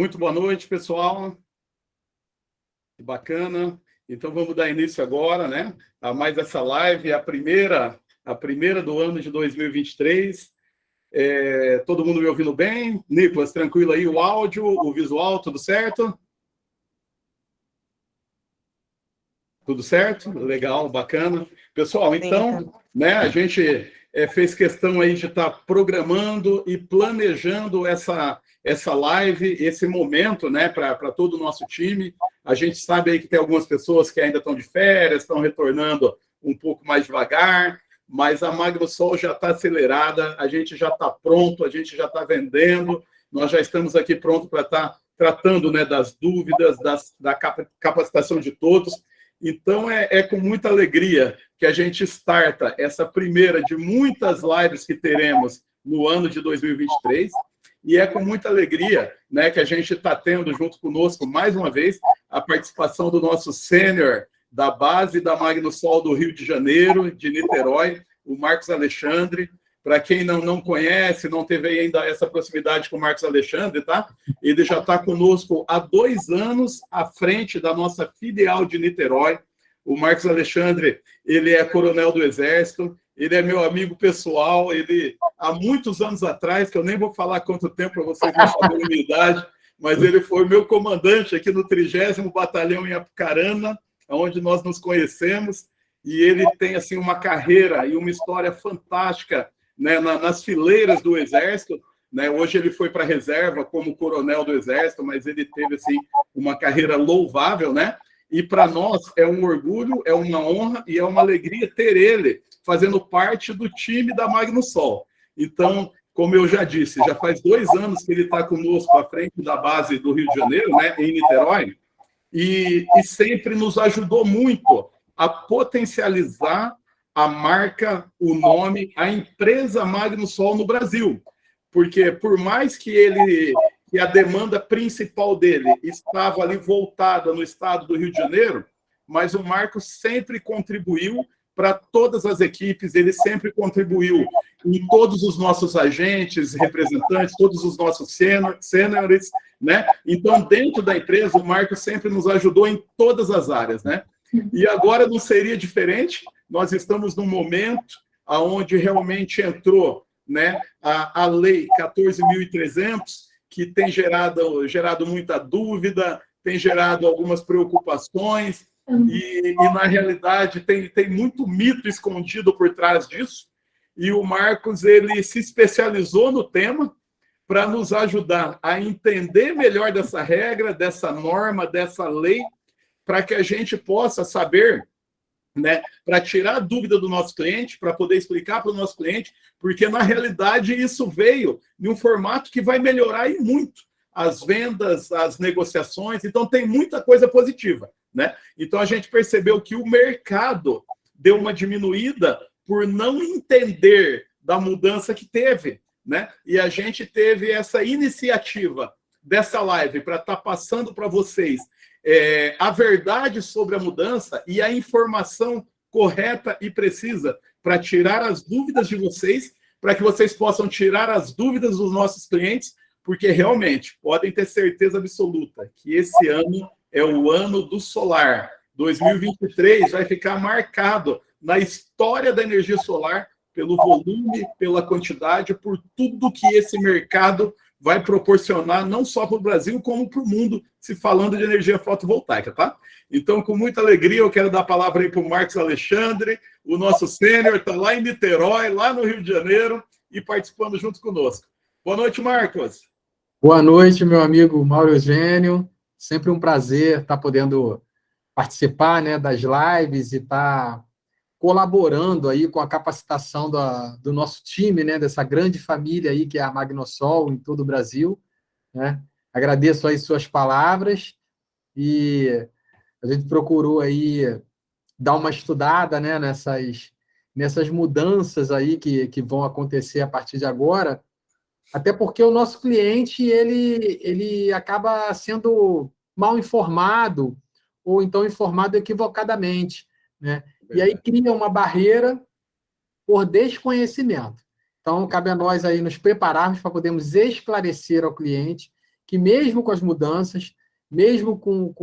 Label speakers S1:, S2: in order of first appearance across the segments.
S1: Muito boa noite, pessoal. Que bacana. Então, vamos dar início agora, né, a mais essa live, a primeira do ano de 2023. Todo mundo me ouvindo bem? Nicolas, tranquilo aí? O áudio, o visual, tudo certo? Tudo certo? Legal, bacana. Pessoal, então, né, a gente fez questão aí de estar programando e planejando essa live, esse momento, né, para todo o nosso time. A gente sabe aí que tem algumas pessoas que ainda estão de férias, estão retornando um pouco mais devagar, mas a Magnusol já está acelerada, a gente já está pronto, a gente já está vendendo, nós já estamos aqui pronto para estar tratando, né, das dúvidas, da capacitação de todos. Então, é com muita alegria que a gente starta essa primeira de muitas lives que teremos no ano de 2023. E é com muita alegria, né, que a gente está tendo junto conosco, mais uma vez, a participação do nosso sênior da base da Magnusol do Rio de Janeiro, de Niterói, o Marcos Alexandre. Para quem não conhece, não teve ainda essa proximidade com o Marcos Alexandre, tá? Ele já está conosco há 2 anos à frente da nossa filial de Niterói. O Marcos Alexandre, ele é coronel do Exército, ele é meu amigo pessoal, ele, há muitos anos atrás, que eu nem vou falar quanto tempo para vocês não saberem a minha idade, mas ele foi meu comandante aqui no 30º Batalhão em Apucarana, onde nós nos conhecemos, e ele tem, assim, uma carreira e uma história fantástica, né, nas fileiras do Exército, né? Hoje ele foi para a reserva como coronel do Exército, mas ele teve, assim, uma carreira louvável, né? E para nós é um orgulho, é uma honra e é uma alegria ter ele fazendo parte do time da Magnusol. Então, como eu já disse, já faz 2 anos que ele está conosco à frente da base do Rio de Janeiro, né, em Niterói, e sempre nos ajudou muito a potencializar a marca, o nome, a empresa Magnusol no Brasil. Porque por mais que a demanda principal dele estava ali voltada no estado do Rio de Janeiro, mas o Marcos sempre contribuiu para todas as equipes, ele sempre contribuiu em todos os nossos agentes, representantes, todos os nossos sêniores, né? Então, dentro da empresa, o Marcos sempre nos ajudou em todas as áreas, né? E agora não seria diferente. Nós estamos num momento onde realmente entrou, né, a Lei 14.300, que tem gerado muita dúvida, tem gerado algumas preocupações, e na realidade tem muito mito escondido por trás disso, e o Marcos ele se especializou no tema para nos ajudar a entender melhor dessa regra, dessa norma, dessa lei, para que a gente possa saber, né, para tirar a dúvida do nosso cliente, para poder explicar para o nosso cliente, porque na realidade isso veio em um formato que vai melhorar e muito as vendas, as negociações, então tem muita coisa positiva, né? Então a gente percebeu que o mercado deu uma diminuída por não entender da mudança que teve, né? E a gente teve essa iniciativa dessa live para estar passando para vocês a verdade sobre a mudança e a informação correta e precisa para tirar as dúvidas de vocês, para que vocês possam tirar as dúvidas dos nossos clientes, porque realmente podem ter certeza absoluta que esse ano é o ano do solar. 2023 vai ficar marcado na história da energia solar pelo volume, pela quantidade, por tudo que esse mercado vai proporcionar, não só para o Brasil, como para o mundo, se falando de energia fotovoltaica, tá? Então, com muita alegria, eu quero dar a palavra aí para o Marcos Alexandre, o nosso sênior, está lá em Niterói, lá no Rio de Janeiro, e participando junto conosco. Boa noite, Marcos.
S2: Boa noite, meu amigo Mauro Eugênio. Sempre um prazer estar podendo participar, né, das lives e estar colaborando aí com a capacitação do nosso time, né, dessa grande família aí que é a Magnusol em todo o Brasil, né? Agradeço aí suas palavras e a gente procurou aí dar uma estudada, né, nessas mudanças aí que vão acontecer a partir de agora, até porque o nosso cliente ele acaba sendo mal informado ou então informado equivocadamente, né? E aí cria uma barreira por desconhecimento. Então, cabe a nós aí nos prepararmos para podermos esclarecer ao cliente que mesmo com as mudanças, mesmo com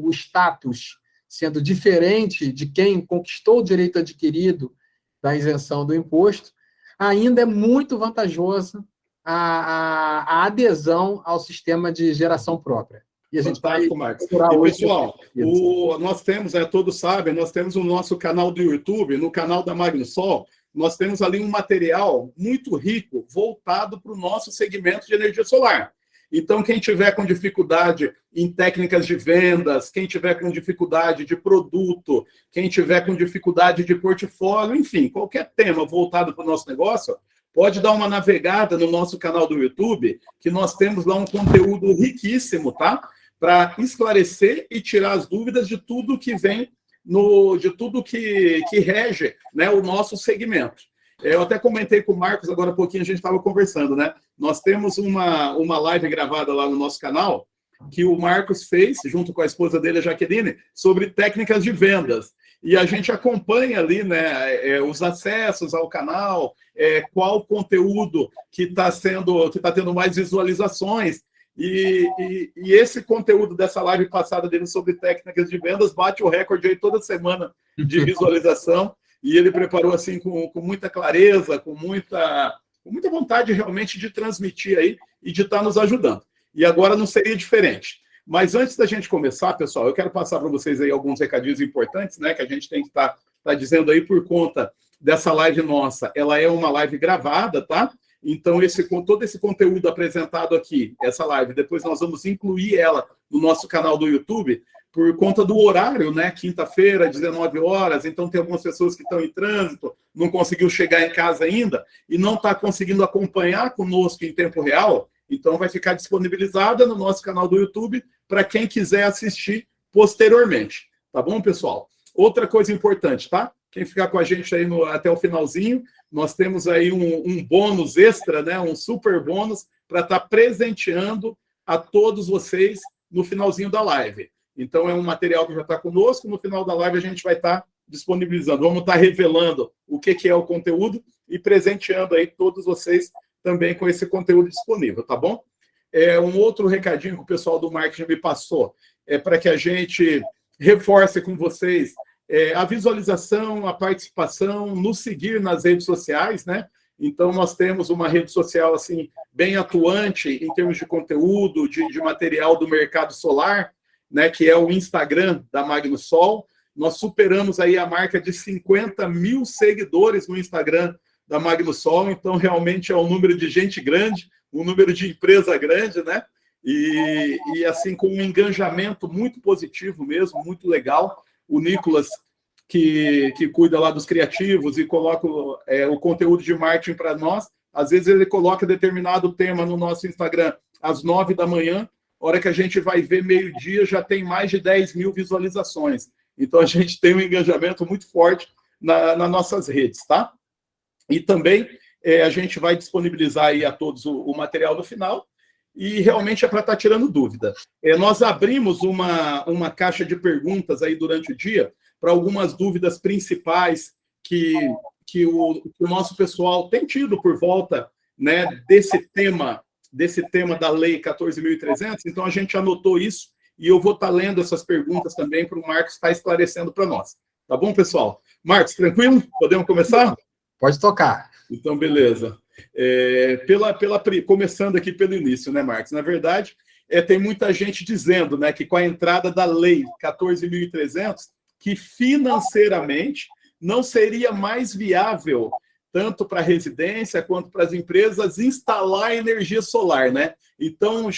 S2: o status sendo diferente de quem conquistou o direito adquirido da isenção do imposto, ainda é muito vantajosa a adesão ao sistema de geração própria.
S1: E a gente fantástico, Marcos. E, pessoal, nós temos, todos sabem, nós temos o nosso canal do YouTube, no canal da Magnusol, nós temos ali um material muito rico, voltado para o nosso segmento de energia solar. Então, quem tiver com dificuldade em técnicas de vendas, quem tiver com dificuldade de produto, quem tiver com dificuldade de portfólio, enfim, qualquer tema voltado para o nosso negócio, pode dar uma navegada no nosso canal do YouTube, que nós temos lá um conteúdo riquíssimo, tá? Para esclarecer e tirar as dúvidas de tudo que vem, de tudo que rege, né, o nosso segmento. Eu até comentei com o Marcos agora há pouquinho, a gente estava conversando, né? Nós temos uma live gravada lá no nosso canal, que o Marcos fez, junto com a esposa dele, a Jaqueline, sobre técnicas de vendas. E a gente acompanha ali, né, os acessos ao canal, qual conteúdo que está tendo mais visualizações. E esse conteúdo dessa live passada dele sobre técnicas de vendas bate o recorde aí toda semana de visualização. E ele preparou assim com muita clareza, com muita vontade realmente de transmitir aí e de estar nos ajudando. E agora não seria diferente. Mas antes da gente começar, pessoal, eu quero passar para vocês aí alguns recadinhos importantes, né, que a gente tem que estar dizendo aí por conta dessa live nossa. Ela é uma live gravada, tá? Então, todo esse conteúdo apresentado aqui, essa live, depois nós vamos incluir ela no nosso canal do YouTube, por conta do horário, né? Quinta-feira, 19 horas, então tem algumas pessoas que estão em trânsito, não conseguiu chegar em casa ainda e não está conseguindo acompanhar conosco em tempo real, então vai ficar disponibilizada no nosso canal do YouTube para quem quiser assistir posteriormente. Tá bom, pessoal? Outra coisa importante, tá? Quem ficar com a gente aí até o finalzinho, nós temos aí um bônus extra, né? Um super bônus para estar presenteando a todos vocês no finalzinho da live. Então, é um material que já está conosco. No final da live, a gente vai estar disponibilizando. Vamos estar revelando o que é o conteúdo e presenteando aí todos vocês também com esse conteúdo disponível, tá bom? Um outro recadinho que o pessoal do marketing me passou é para que a gente reforce com vocês a visualização, a participação, nos seguir nas redes sociais, né? Então, nós temos uma rede social assim bem atuante em termos de conteúdo, de material do mercado solar, né, que é o Instagram da Magnusol. Nós superamos aí a marca de 50 mil seguidores no Instagram da Magnusol, então realmente é um número de gente grande, um número de empresa grande, né? E assim, com um engajamento muito positivo mesmo, muito legal. O Nicolas, que cuida lá dos criativos e coloca o conteúdo de marketing para nós, às vezes ele coloca determinado tema no nosso Instagram às 9 da manhã, hora que a gente vai ver meio-dia, já tem mais de 10 mil visualizações. Então, a gente tem um engajamento muito forte nas nossas redes, tá? E também a gente vai disponibilizar aí a todos o material do final e realmente é para estar tirando dúvida. Nós abrimos uma caixa de perguntas aí durante o dia para algumas dúvidas principais que o nosso pessoal tem tido por volta, né, desse tema da Lei 14.300, então a gente anotou isso e eu vou estar lendo essas perguntas também para o Marcos estar esclarecendo para nós. Tá bom, pessoal? Marcos, tranquilo? Podemos começar?
S2: Pode tocar.
S1: Então, beleza. Começando aqui pelo início, né, Marcos? Na verdade, tem muita gente dizendo, né, que com a entrada da Lei 14.300, que financeiramente não seria mais viável tanto para a residência quanto para as empresas, instalar energia solar, né? Então,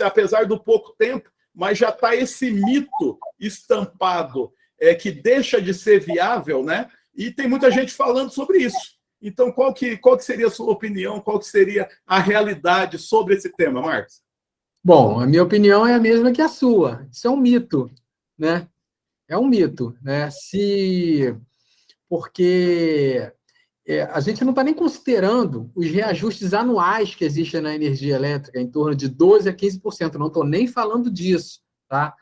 S1: apesar do pouco tempo, mas já está esse mito estampado, que deixa de ser viável, né? E tem muita gente falando sobre isso. Então, qual que seria a sua opinião, qual que seria a realidade sobre esse tema, Marcos?
S2: Bom, a minha opinião é a mesma que a sua. Isso é um mito, né? É um mito, né? Porque a gente não está nem considerando os reajustes anuais que existem na energia elétrica, em torno de 12% a 15%. Não estou nem falando disso, tá?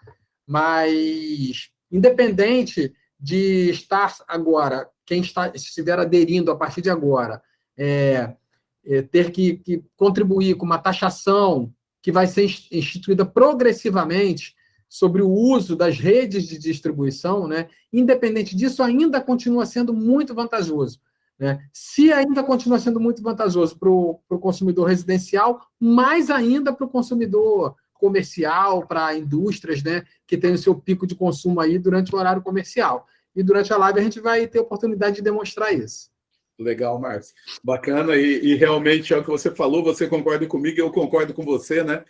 S2: Mas, independente de estar agora, quem estiver aderindo a partir de agora, ter que contribuir com uma taxação que vai ser instituída progressivamente sobre o uso das redes de distribuição, né? Independente disso, ainda continua sendo muito vantajoso, né? Se ainda continua sendo muito vantajoso para o consumidor residencial, mais ainda para o consumidor comercial, para indústrias, né, que tem o seu pico de consumo aí durante o horário comercial. E durante a live a gente vai ter oportunidade de demonstrar isso.
S1: Legal, Marcos. Bacana, e realmente é o que você falou, você concorda comigo, eu concordo com você, né?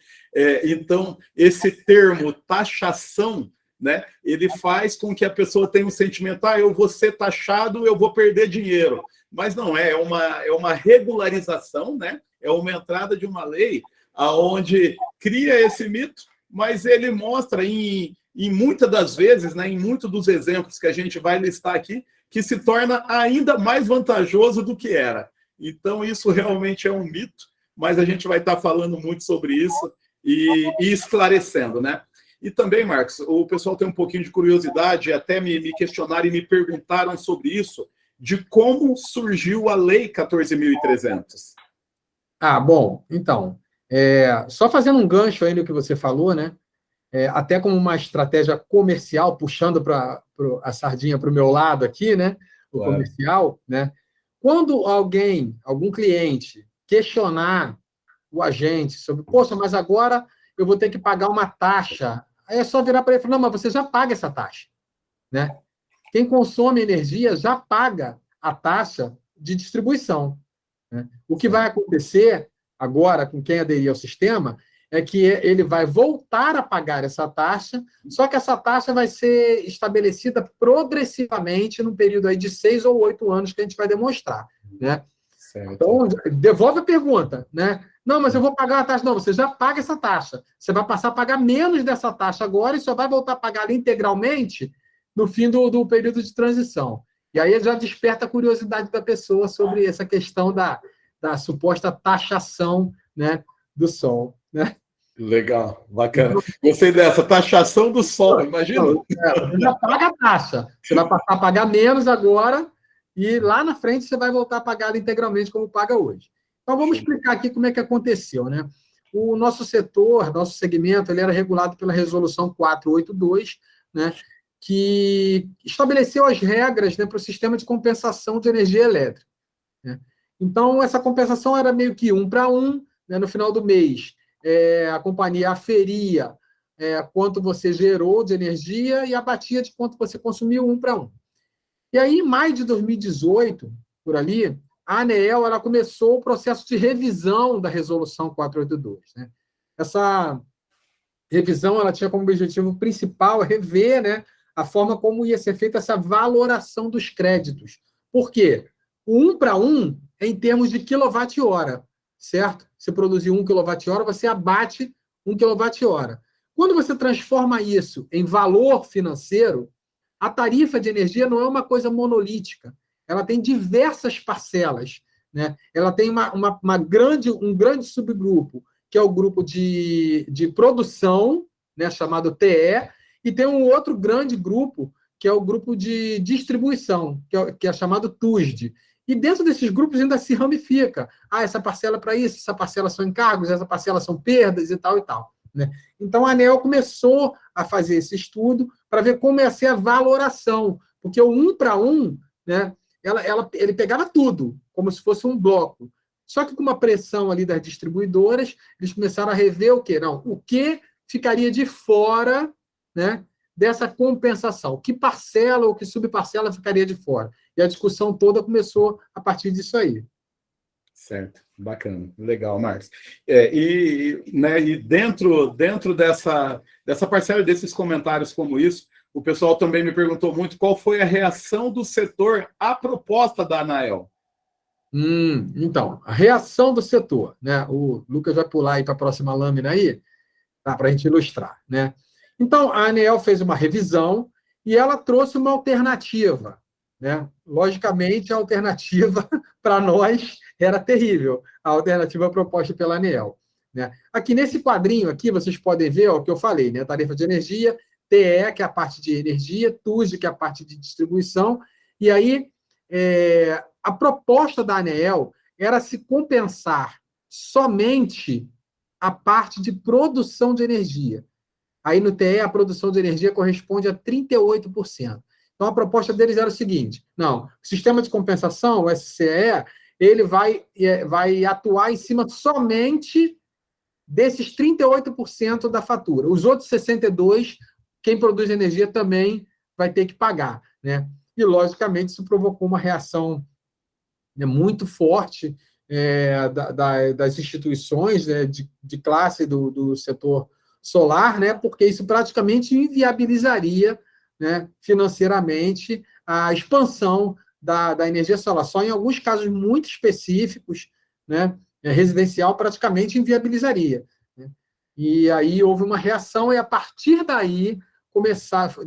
S1: Então, esse termo taxação, né, ele faz com que a pessoa tenha um sentimento, eu vou ser taxado, eu vou perder dinheiro. Mas não é, é uma regularização, né? É uma entrada de uma lei aonde cria esse mito, mas ele mostra em muitas das vezes, né, em muitos dos exemplos que a gente vai listar aqui, que se torna ainda mais vantajoso do que era. Então, isso realmente é um mito, mas a gente vai estar falando muito sobre isso e esclarecendo, né? E também, Marcos, o pessoal tem um pouquinho de curiosidade, até me questionaram e me perguntaram sobre isso, de como surgiu a Lei 14.300.
S2: Bom, então, só fazendo um gancho aí no que você falou, né? Até como uma estratégia comercial, puxando a sardinha para o meu lado aqui, né? O
S1: Claro.
S2: comercial, né? Quando algum cliente, questionar o agente sobre, poxa, mas agora eu vou ter que pagar uma taxa. Aí é só virar para ele e falar, não, mas você já paga essa taxa, né? Quem consome energia já paga a taxa de distribuição, né? O que vai acontecer agora com quem aderir ao sistema é que ele vai voltar a pagar essa taxa, só que essa taxa vai ser estabelecida progressivamente no período aí de 6 ou 8 anos que a gente vai demonstrar, né?
S1: Certo.
S2: Então, devolve a pergunta, né? Não, mas eu vou pagar a taxa. Não, você já paga essa taxa. Você vai passar a pagar menos dessa taxa agora e só vai voltar a pagar integralmente no fim do período de transição. E aí já desperta a curiosidade da pessoa sobre essa questão da suposta taxação, né, do sol, né?
S1: Legal, bacana. Gostei dessa taxação do sol, imagina.
S2: Você já paga a taxa. Você vai passar a pagar menos agora e lá na frente você vai voltar a pagar integralmente como paga hoje. Então, vamos explicar aqui como é que aconteceu, né? O nosso setor, nosso segmento, ele era regulado pela Resolução 482, né, que estabeleceu as regras, né, para o sistema de compensação de energia elétrica, né? Então, essa compensação era meio que 1 para 1, né? No final do mês, a companhia aferia quanto você gerou de energia e abatia de quanto você consumiu 1 para 1. E aí, em maio de 2018, por ali, a ANEEL ela começou o processo de revisão da Resolução 482, né? Essa revisão ela tinha como objetivo principal rever, né, a forma como ia ser feita essa valoração dos créditos. Por quê? O 1 para 1 é em termos de quilowatt-hora, certo? Você produzir 1 quilowatt-hora, você abate 1 quilowatt-hora. Quando você transforma isso em valor financeiro, a tarifa de energia não é uma coisa monolítica. Ela tem diversas parcelas, né? Ela tem um grande subgrupo, que é o grupo de produção, né, chamado TE, e tem um outro grande grupo, que é o grupo de distribuição, que é chamado TUSD. E dentro desses grupos ainda se ramifica. Essa parcela para isso, essa parcela são encargos, essa parcela são perdas e tal e tal, né? Então, a ANEEL começou a fazer esse estudo para ver como ia ser a valoração, porque o 1 para 1, né, ele pegava tudo, como se fosse um bloco. Só que com uma pressão ali das distribuidoras, eles começaram a rever o quê? Não, o que ficaria de fora, né, dessa compensação? Que parcela ou que subparcela ficaria de fora? E a discussão toda começou a partir disso aí.
S1: Certo, bacana, legal, Marcos. E dentro dessa parcela desses comentários como isso, o pessoal também me perguntou muito qual foi a reação do setor à proposta da ANEEL.
S2: Então, a reação do setor, né? O Lucas vai pular aí para a próxima lâmina aí, tá? Para a gente ilustrar, né? Então, a ANEEL fez uma revisão e ela trouxe uma alternativa, né? Logicamente, a alternativa para nós era terrível, a alternativa proposta pela ANEEL, né? Aqui nesse quadrinho aqui, vocês podem ver o que eu falei, né? Tarifa de energia, TE, que é a parte de energia, TUSD, que é a parte de distribuição, e aí a proposta da ANEEL era se compensar somente a parte de produção de energia. Aí no TE, a produção de energia corresponde a 38%. Então, a proposta deles era o seguinte: não, o sistema de compensação, o SCE, ele vai atuar em cima somente desses 38% da fatura. Os outros 62%, quem produz energia também vai ter que pagar, né? E, logicamente, isso provocou uma reação, né, muito forte das instituições, né, de classe do setor solar, né, porque isso praticamente inviabilizaria, né, financeiramente a expansão da energia solar. Só em alguns casos muito específicos, né, residencial praticamente inviabilizaria, né? E aí houve uma reação, e a partir daí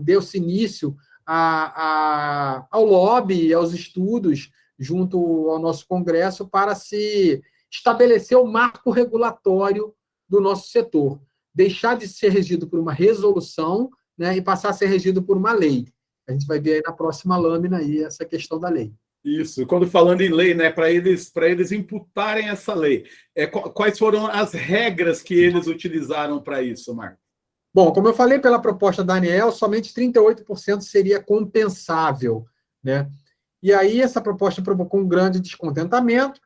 S2: deu-se início ao lobby, aos estudos, junto ao nosso Congresso, para se estabelecer o marco regulatório do nosso setor. Deixar de ser regido por uma resolução, né, e passar a ser regido por uma lei. A gente vai ver aí na próxima lâmina aí essa questão da lei.
S1: Isso, quando falando em lei, né, para eles imputarem essa lei, quais foram as regras que eles utilizaram para isso, Marco?
S2: Bom, como eu falei, pela proposta da ANEEL, somente 38% seria compensável, né? E aí essa proposta provocou um grande descontentamento.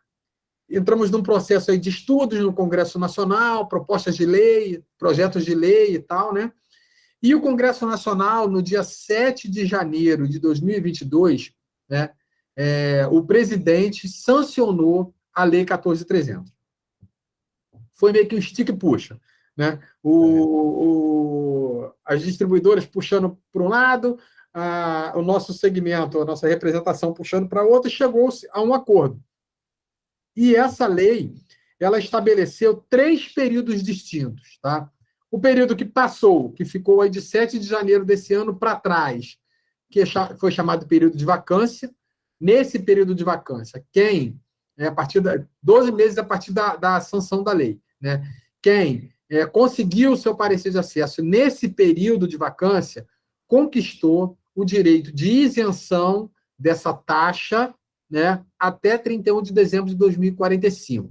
S2: Entramos num processo aí de estudos no Congresso Nacional, propostas de lei, projetos de lei e tal, né? E o Congresso Nacional, no dia 7 de janeiro de 2022, né, o presidente sancionou a Lei 14.300. Foi meio que um stick-puxa, né? As distribuidoras puxando para um lado, o nosso segmento, a nossa representação puxando para outro, e chegou-se a um acordo. E essa lei, ela estabeleceu 3 períodos distintos, tá? O período que passou, que ficou aí de 7 de janeiro desse ano para trás, que foi chamado período de vacância. Nesse período de vacância, a partir 12 meses a partir da sanção da lei, né? Quem conseguiu o seu parecer de acesso nesse período de vacância conquistou o direito de isenção dessa taxa, né, até 31 de dezembro de 2045.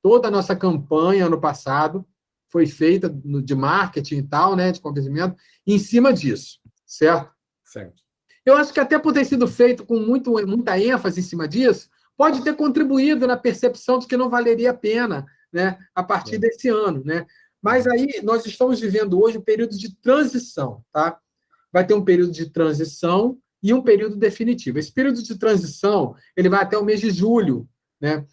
S2: Toda a nossa campanha ano passado foi feita de marketing e tal, né, de convencimento, em cima disso, certo?
S1: Certo.
S2: Eu acho que até por ter sido feito com muita ênfase em cima disso, pode ter contribuído na percepção de que não valeria a pena, né, a partir desse ano, né? Mas aí nós estamos vivendo hoje um período de transição, tá? Vai ter um período de transição e um período definitivo. Esse período de transição, ele vai até o mês de julho, né?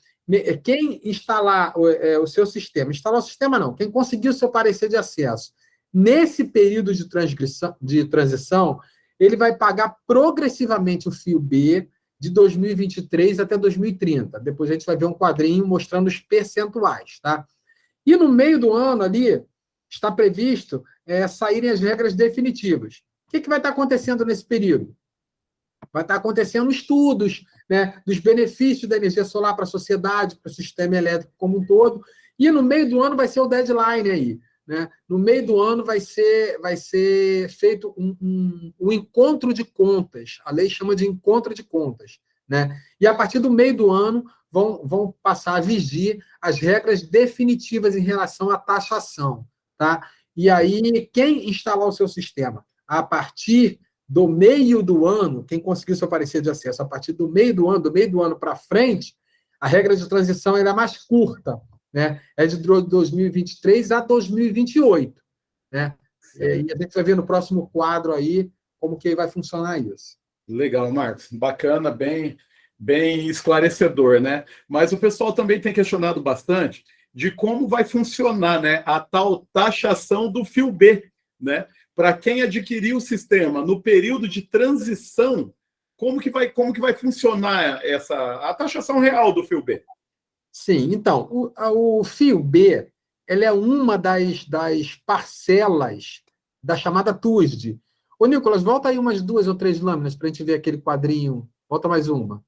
S2: Quem instalar o seu sistema, instalar o sistema não, quem conseguir o seu parecer de acesso, nesse período de transição, ele vai pagar progressivamente o fio B de 2023 até 2030. Depois a gente vai ver um quadrinho mostrando os percentuais, tá? E no meio do ano ali, está previsto saírem as regras definitivas. O que vai estar acontecendo nesse período? Vai estar acontecendo estudos, né, dos benefícios da energia solar para a sociedade, para o sistema elétrico como um todo, e no meio do ano vai ser o deadline aí, né? No meio do ano vai ser feito um encontro de contas, a lei chama de encontro de contas, né? E a partir do meio do ano vão passar a vigir as regras definitivas em relação à taxação, tá? E aí, quem instalar o seu sistema a partir do meio do ano, quem conseguiu seu parecer de acesso a partir do meio do ano para frente, a regra de transição é mais curta, né? É de 2023 a 2028, né? E a gente vai ver no próximo quadro aí como que vai funcionar isso.
S1: Legal, Marcos. Bacana, bem esclarecedor, né? Mas o pessoal também tem questionado bastante de como vai funcionar, né, a tal taxação do fio B, né? Para quem adquirir o sistema no período de transição, como que vai funcionar a taxação real do fio B?
S2: Sim, então, o fio B, ele é uma das parcelas da chamada TUSD. Ô, Nicolas, volta aí umas 2 ou 3 lâminas para a gente ver aquele quadrinho. Volta mais uma.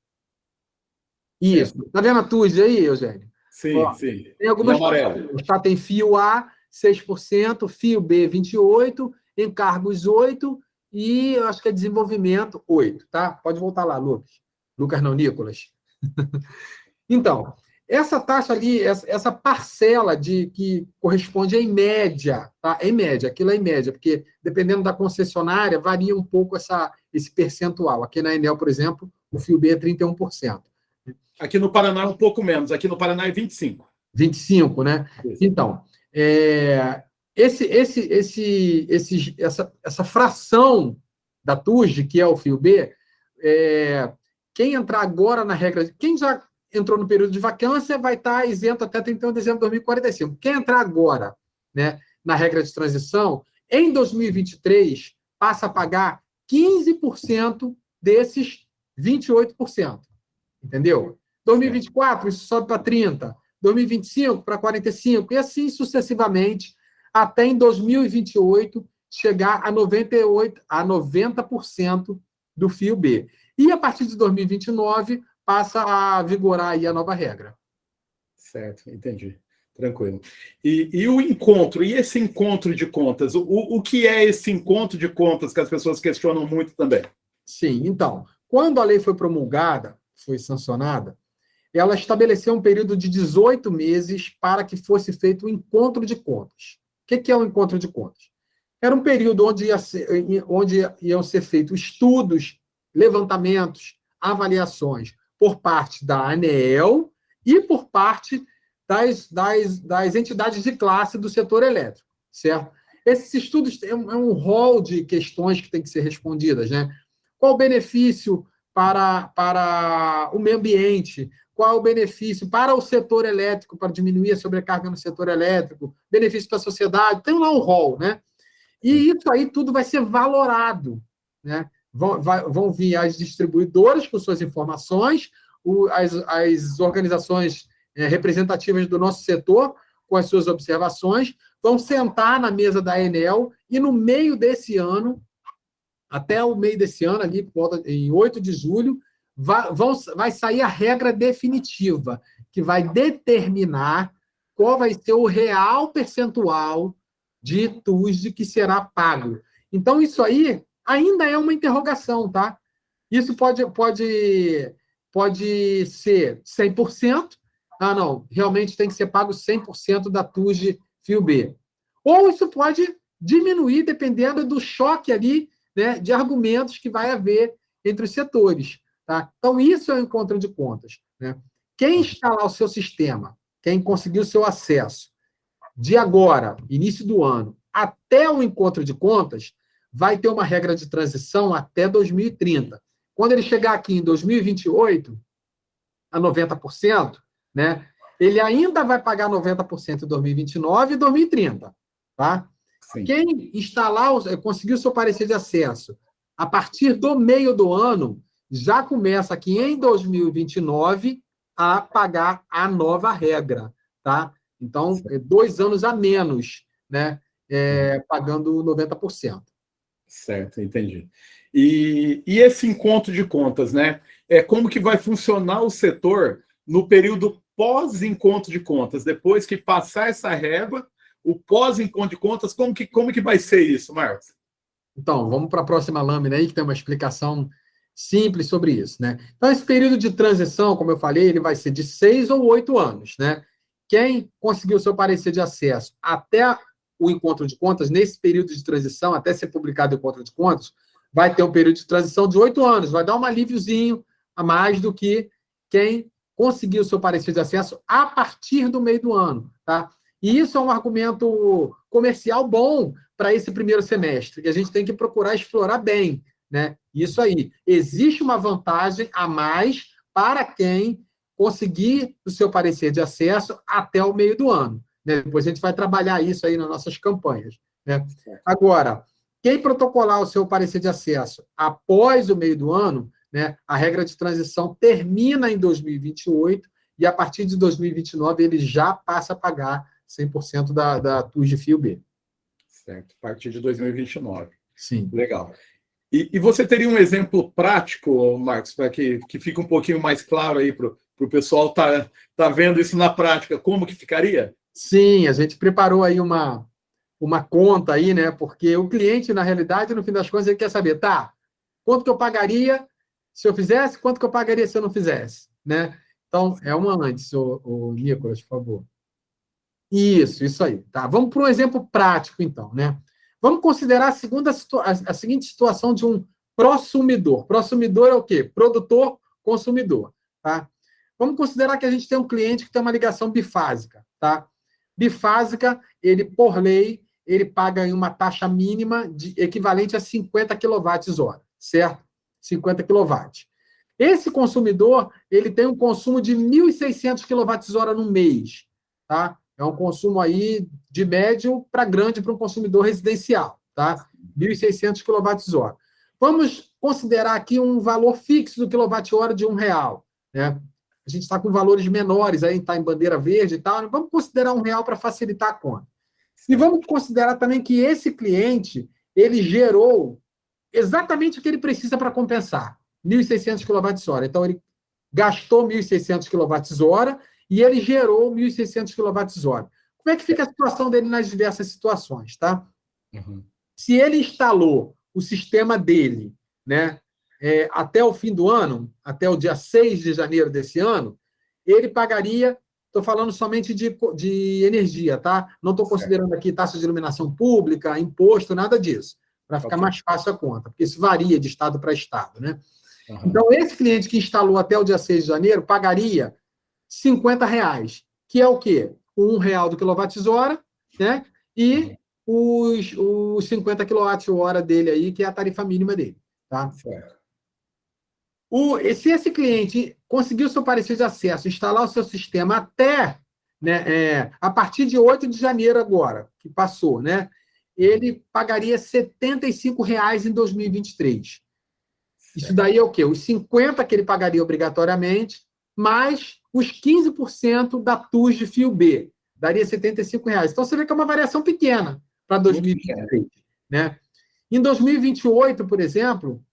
S2: Isso. Está vendo a TUSD aí, Eugênio?
S1: Sim,
S2: Ó,
S1: sim.
S2: tem algumas
S1: amarelo.
S2: tá? Tem fio A, 6%, fio B, 28%, encargos 8%, e eu acho que é desenvolvimento 8%, tá? Pode voltar lá, Lucas. Lucas não, Nicolas. Então, essa taxa ali, essa parcela que corresponde em média, tá? Em média, aquilo é em média, porque dependendo da concessionária, varia um pouco esse percentual. Aqui na Enel, por exemplo, o FIOB é 31%.
S1: Aqui no Paraná é um pouco menos, aqui no Paraná é 25%.
S2: 25%, né?
S1: Isso.
S2: Então, essa fração da TUSD, que é o FIOB, quem entrar agora na regra, quem já entrou no período de vacância vai estar isento até 31 de dezembro de 2045. Quem entrar agora, né, na regra de transição, em 2023, passa a pagar 15% desses 28%. Entendeu? 2024, isso sobe para 30%. 2025 para 45%, e assim sucessivamente, até em 2028 chegar a 90% do FIOB. E a partir de 2029 passa a vigorar aí a nova regra.
S1: Certo, entendi. Tranquilo. E o encontro, e esse encontro de contas? O que é esse encontro de contas que as pessoas questionam muito também?
S2: Sim, então, quando a lei foi promulgada, foi sancionada, ela estabeleceu um período de 18 meses para que fosse feito o encontro de contas. O que é o encontro de contas? Era um período onde iam ser feitos estudos, levantamentos, avaliações por parte da ANEEL e por parte das entidades de classe do setor elétrico, certo? Esses estudos é um rol de questões que tem que ser respondidas, né? Qual o benefício para o meio ambiente? Qual o benefício para o setor elétrico, para diminuir a sobrecarga no setor elétrico? Benefício para a sociedade? Tem lá um rol, né? E isso aí tudo vai ser valorado, né? Vão vir as distribuidoras com suas informações, as organizações representativas do nosso setor com as suas observações, vão sentar na mesa da Enel e no meio desse ano, até o meio desse ano, ali, em 8 de julho, vai sair a regra definitiva, que vai determinar qual vai ser o real percentual de TUSD que será pago. Então, isso aí ainda é uma interrogação, tá? Isso pode ser 100%. Ah, não, realmente tem que ser pago 100% da TUSD FIOB. Ou isso pode diminuir dependendo do choque ali, né, de argumentos que vai haver entre os setores. Tá? Então, isso é o encontro de contas. Né? Quem instalar o seu sistema, quem conseguir o seu acesso, de agora, início do ano, até o encontro de contas, vai ter uma regra de transição até 2030. Quando ele chegar aqui em 2028, a 90%, né, ele ainda vai pagar 90% em 2029 e 2030. Tá?
S1: Sim.
S2: Quem instalar, conseguir o seu parecer de acesso a partir do meio do ano, já começa aqui em 2029 a pagar a nova regra. Tá? Então, 2 anos a menos, né? Pagando 90%.
S1: Certo, entendi. E esse encontro de contas, né? Como que vai funcionar o setor no período pós-encontro de contas? Depois que passar essa régua, o pós-encontro de contas, como que vai ser isso, Marcos?
S2: Então, vamos para a próxima lâmina aí, que tem uma explicação simples sobre isso, né? Então, esse período de transição, como eu falei, ele vai ser de 6 ou 8 anos, né? Quem conseguiu o seu parecer de acesso até o encontro de contas, nesse período de transição, até ser publicado o encontro de contas, vai ter um período de transição de 8 anos, vai dar um alíviozinho a mais do que quem conseguiu o seu parecer de acesso a partir do meio do ano, tá? E isso é um argumento comercial bom para esse primeiro semestre, que a gente tem que procurar explorar bem, né? Isso aí. Existe uma vantagem a mais para quem conseguir o seu parecer de acesso até o meio do ano. Né? Depois a gente vai trabalhar isso aí nas nossas campanhas. Né? Agora, quem protocolar o seu parecer de acesso após o meio do ano, né, a regra de transição termina em 2028 e a partir de 2029 ele já passa a pagar 100% da TUSD FIOB.
S1: Certo, a partir de 2029.
S2: Sim.
S1: Legal. E você teria um exemplo prático, Marcos, para que fique um pouquinho mais claro aí para o pessoal tá vendo isso na prática, como que ficaria?
S2: Sim, a gente preparou aí uma conta aí, né? Porque o cliente, na realidade, no fim das contas, ele quer saber, tá, quanto que eu pagaria se eu fizesse, quanto que eu pagaria se eu não fizesse, né? Então, é uma antes, Nicolas, por favor. Isso aí. Tá? Vamos para um exemplo prático, então, né? Vamos considerar a seguinte situação de um prosumidor. Prosumidor é o quê? Produtor, consumidor. Tá? Vamos considerar que a gente tem um cliente que tem uma ligação bifásica. Tá? Bifásica, ele, por lei, ele paga uma taxa mínima equivalente a 50 kWh, certo? 50 kW. Esse consumidor, ele tem um consumo de 1.600 kWh no mês. Tá? É um consumo aí de médio para grande para um consumidor residencial, tá? 1.600 kWh. Vamos considerar aqui um valor fixo do quilowatt-hora de R$1, né? A gente está com valores menores, aí está em bandeira verde e tal. Vamos considerar R$1 para facilitar a conta. E vamos considerar também que esse cliente, ele gerou exatamente o que ele precisa para compensar, 1.600 kWh. Então, ele gastou 1.600 kWh e ele gerou 1.600 kWh. Como é que fica a situação dele nas diversas situações, tá? Uhum. Se ele instalou o sistema dele, né, até o fim do ano, até o dia 6 de janeiro desse ano, ele pagaria, estou falando somente de energia, tá? Não estou considerando aqui taxa de iluminação pública, imposto, nada disso, para ficar mais fácil a conta, porque isso varia de estado para estado, né? Uhum. Então, esse cliente que instalou até o dia 6 de janeiro pagaria R$50, que é o quê? R$1 do quilowatt-hora, né? E os 50 kWh dele aí, que é a tarifa mínima dele. Tá? Certo. Se esse cliente conseguiu seu parecer de acesso, instalar o seu sistema até, né, a partir de 8 de janeiro agora, que passou, né? Ele pagaria R$75 em 2023. Isso daí é o quê? Os 50 que ele pagaria obrigatoriamente, mais os 15% da TUS de fio B. Daria R$75. Então, você vê que é uma variação pequena para 2023. Né? Em 2028, por exemplo,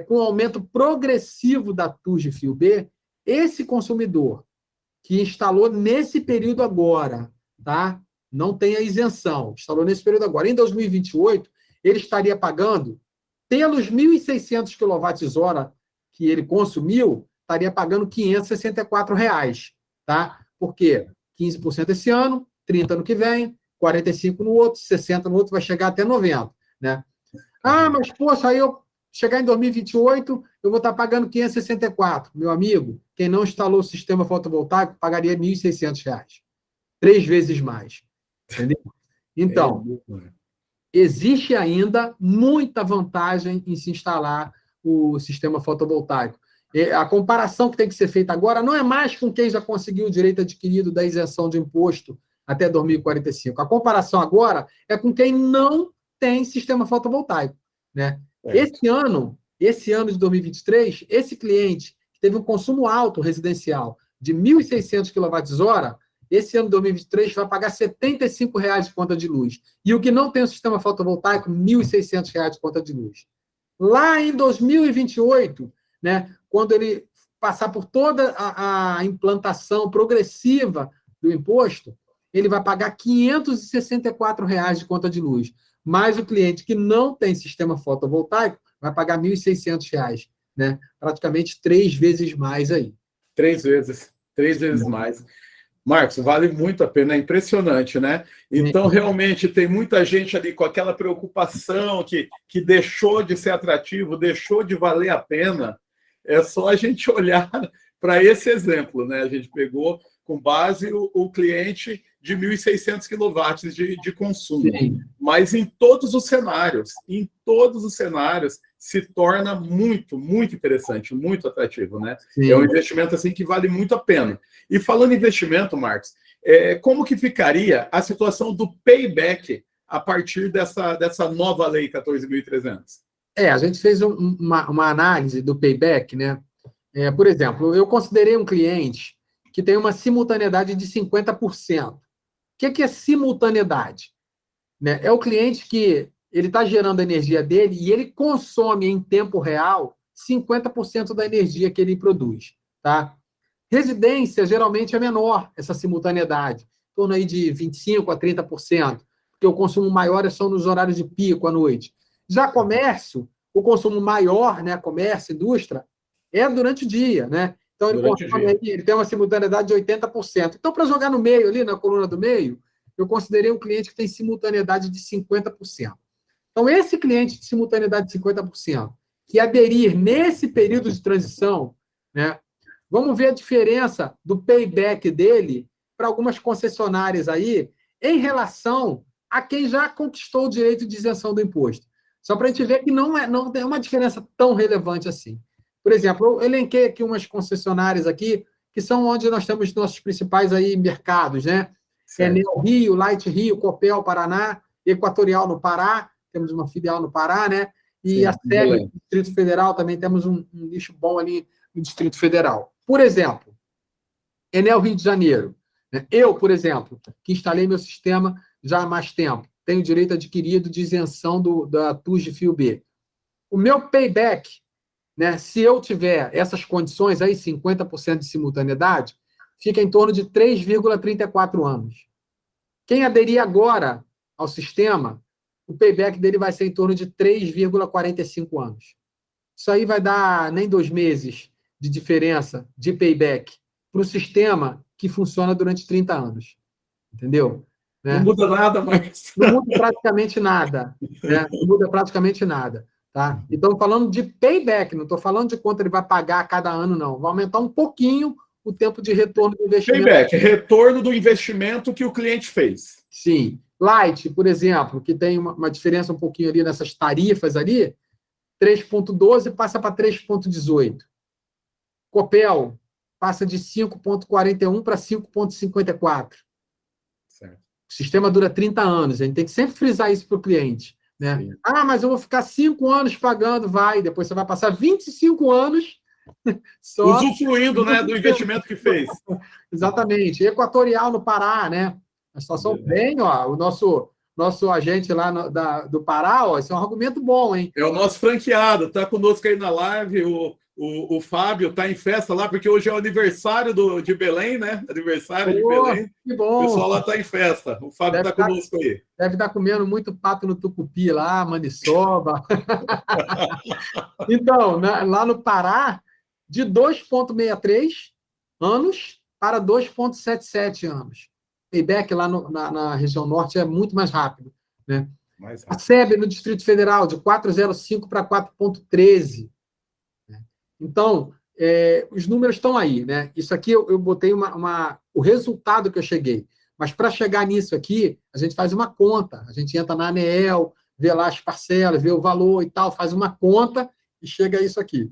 S2: com o aumento progressivo da TUS de fio B, esse consumidor que instalou nesse período agora, tá? Não tem a isenção, instalou nesse período agora, em 2028, ele estaria pagando, pelos 1.600 kWh que ele consumiu, estaria pagando R$564, tá? Por quê? 15% esse ano, 30% ano que vem, 45% no outro, 60% no outro, vai chegar até 90%, né? Ah, mas, poxa, aí eu chegar em 2028, eu vou estar pagando 564. Meu amigo, quem não instalou o sistema fotovoltaico pagaria R$1.600. 3 vezes mais. Entendeu? Então, existe ainda muita vantagem em se instalar o sistema fotovoltaico. A comparação que tem que ser feita agora não é mais com quem já conseguiu o direito adquirido da isenção de imposto até 2045. A comparação agora é com quem não tem sistema fotovoltaico. Né? Esse ano de 2023, esse cliente que teve um consumo alto residencial de 1.600 kWh, esse ano de 2023 vai pagar R$75 de conta de luz. E o que não tem o sistema fotovoltaico, R$1.600 de conta de luz. Lá em 2028, né, quando ele passar por toda a implantação progressiva do imposto, ele vai pagar R$564 de conta de luz. Mas o cliente que não tem sistema fotovoltaico vai pagar R$1.600, né? Praticamente 3 vezes mais aí.
S1: 3 vezes mais. Marcos, vale muito a pena, é impressionante, né? Então, realmente, tem muita gente ali com aquela preocupação que deixou de ser atrativo, deixou de valer a pena. É só a gente olhar para esse exemplo, né? A gente pegou com base o cliente de 1.600 quilowatts de consumo. Sim. Mas em todos os cenários, se torna muito, muito interessante, muito atrativo, né? Sim. É um investimento assim que vale muito a pena. E falando em investimento, Marcos, como que ficaria a situação do payback a partir dessa nova lei 14.300?
S2: A gente fez uma análise do payback, né? Por exemplo, eu considerei um cliente que tem uma simultaneidade de 50%. O que é simultaneidade? Né? É o cliente que ele está gerando a energia dele e ele consome em tempo real 50% da energia que ele produz. Tá? Residência, geralmente, é menor essa simultaneidade, em torno aí de 25% a 30%, porque o consumo maior são nos horários de pico à noite. Já comércio, o consumo maior, né, comércio, indústria, é durante o dia, né? Então,
S1: Durante o dia.
S2: ele tem uma simultaneidade de 80%. Então, para jogar no meio, ali na coluna do meio, eu considerei um cliente que tem simultaneidade de 50%. Então, esse cliente de simultaneidade de 50%, que aderir nesse período de transição, né, vamos ver a diferença do payback dele para algumas concessionárias aí em relação a quem já conquistou o direito de isenção do imposto. Só para a gente ver que não é uma diferença tão relevante assim. Por exemplo, eu elenquei aqui umas concessionárias aqui, que são onde nós temos nossos principais aí mercados, né? Enel Rio, Light Rio, Copel, Paraná, Equatorial no Pará, temos uma filial no Pará, né? E
S1: Sim,
S2: a SEB no Distrito Federal, também temos um nicho bom ali no Distrito Federal. Por exemplo, Enel Rio de Janeiro. Eu, por exemplo, que instalei meu sistema já há mais tempo, tenho direito adquirido de isenção da TUS de fio B. O meu payback, né, se eu tiver essas condições aí, 50% de simultaneidade, fica em torno de 3,34 anos. Quem aderir agora ao sistema, o payback dele vai ser em torno de 3,45 anos. Isso aí vai dar nem 2 meses de diferença de payback para o sistema que funciona durante 30 anos. Entendeu?
S1: Não
S2: Né?
S1: muda nada mais.
S2: Não muda praticamente nada. Né? Não muda praticamente nada. Tá? Então, falando de payback, não estou falando de quanto ele vai pagar a cada ano, não. Vai aumentar um pouquinho o tempo de retorno do investimento.
S1: Payback, retorno do investimento que o cliente fez.
S2: Sim. Light, por exemplo, que tem uma diferença um pouquinho ali nessas tarifas ali, 3,12 passa para 3,18. Copel passa de 5,41 para 5,54.
S1: Certo.
S2: O sistema dura 30 anos, a gente tem que sempre frisar isso para o cliente. Né? Ah, mas eu vou ficar 5 anos pagando, vai, depois você vai passar 25 anos só
S1: usufruindo, né, do investimento que fez.
S2: Exatamente. Equatorial no Pará, né? A situação bem, ó, o nosso agente lá do Pará, ó, esse é um argumento bom, hein?
S1: É o nosso franqueado, tá conosco aí na live, o Fábio está em festa lá, porque hoje é o aniversário de Belém, né? Aniversário de Belém.
S2: Que bom.
S1: O pessoal lá está em festa. O Fábio está conosco aí.
S2: Deve estar comendo muito pato no tucupi lá, maniçoba. Então, lá no Pará, de 2,63 anos para 2,77 anos. Payback lá na região norte é muito mais rápido. Né? A SEB no Distrito Federal, de 4,05 para 4,13. Então, os números estão aí. Né? Isso aqui eu botei o resultado que eu cheguei. Mas para chegar nisso aqui, a gente faz uma conta. A gente entra na ANEEL, vê lá as parcelas, vê o valor e tal, faz uma conta e chega a isso aqui.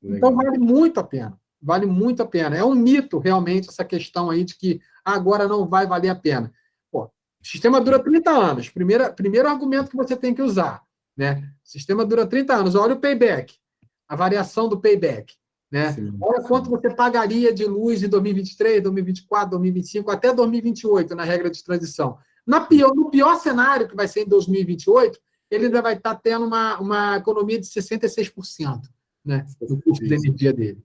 S2: Legal. Então, vale muito a pena. Vale muito a pena. É um mito, realmente, essa questão aí de que agora não vai valer a pena. Pô, o sistema dura 30 anos. Primeiro argumento que você tem que usar. Né? O sistema dura 30 anos. Olha o payback. A variação do payback. Né? Olha quanto você pagaria de luz em 2023, 2024, 2025, até 2028, na regra de transição. No pior cenário, que vai ser em 2028, ele ainda vai estar tendo uma economia de 66%. Né, no custo da energia dele.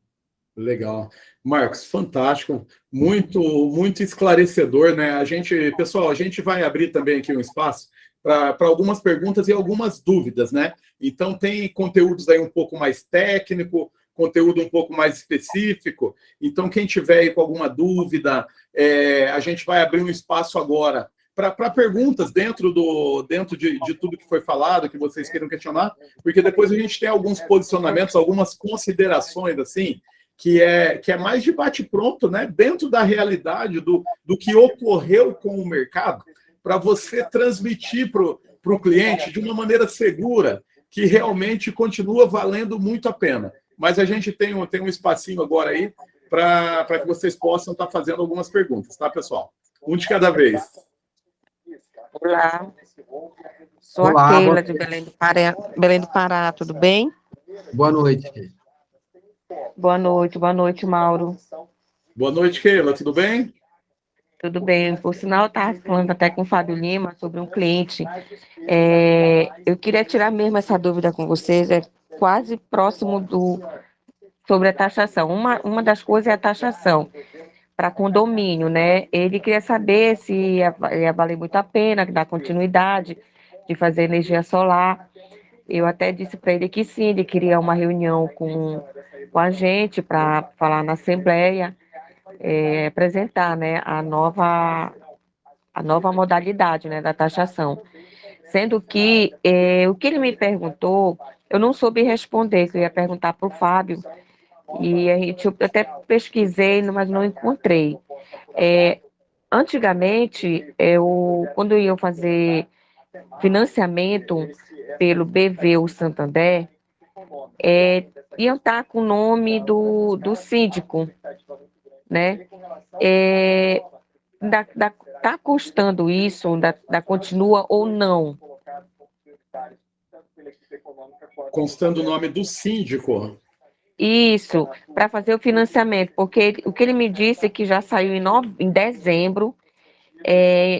S1: Legal. Marcos, fantástico, muito, muito esclarecedor, né? Pessoal, a gente vai abrir também aqui um espaço para algumas perguntas e algumas dúvidas, né? Então, tem conteúdos aí um pouco mais técnico, conteúdo um pouco mais específico. Então, quem tiver aí com alguma dúvida, a gente vai abrir um espaço agora para perguntas dentro de tudo que foi falado, que vocês queiram questionar, porque depois a gente tem alguns posicionamentos, algumas considerações, assim, que é mais de bate-pronto, né? Dentro da realidade do que ocorreu com o mercado, para você transmitir para o cliente de uma maneira segura, que realmente continua valendo muito a pena. Mas a gente tem um espacinho agora aí para que vocês possam estar fazendo algumas perguntas, tá, pessoal? Um de cada vez.
S3: Olá, sou a Keila de Belém do Pará, tudo bem?
S2: Boa noite.
S3: Boa noite, Mauro.
S1: Boa noite, Keila, tudo bem?
S3: Tudo bem, por sinal, eu estava falando até com o Fábio Lima sobre um cliente. Eu queria tirar mesmo essa dúvida com vocês, é quase próximo sobre a taxação. Uma das coisas é a taxação para condomínio, né? Ele queria saber se ia valer muito a pena dar continuidade de fazer energia solar. Eu até disse para ele que sim, ele queria uma reunião com com a gente para falar na Assembleia, apresentar, né, a nova modalidade, né, da taxação. Sendo que o que ele me perguntou, eu não soube responder, que eu ia perguntar para o Fábio, e eu até pesquisei, mas não encontrei. Antigamente, quando eu ia fazer financiamento pelo BV ou Santander, iam estar com o nome do síndico, né? Tá custando isso, continua ou não?
S1: Constando o nome do síndico.
S3: Isso, para fazer o financiamento, porque o que ele me disse é que já saiu em dezembro,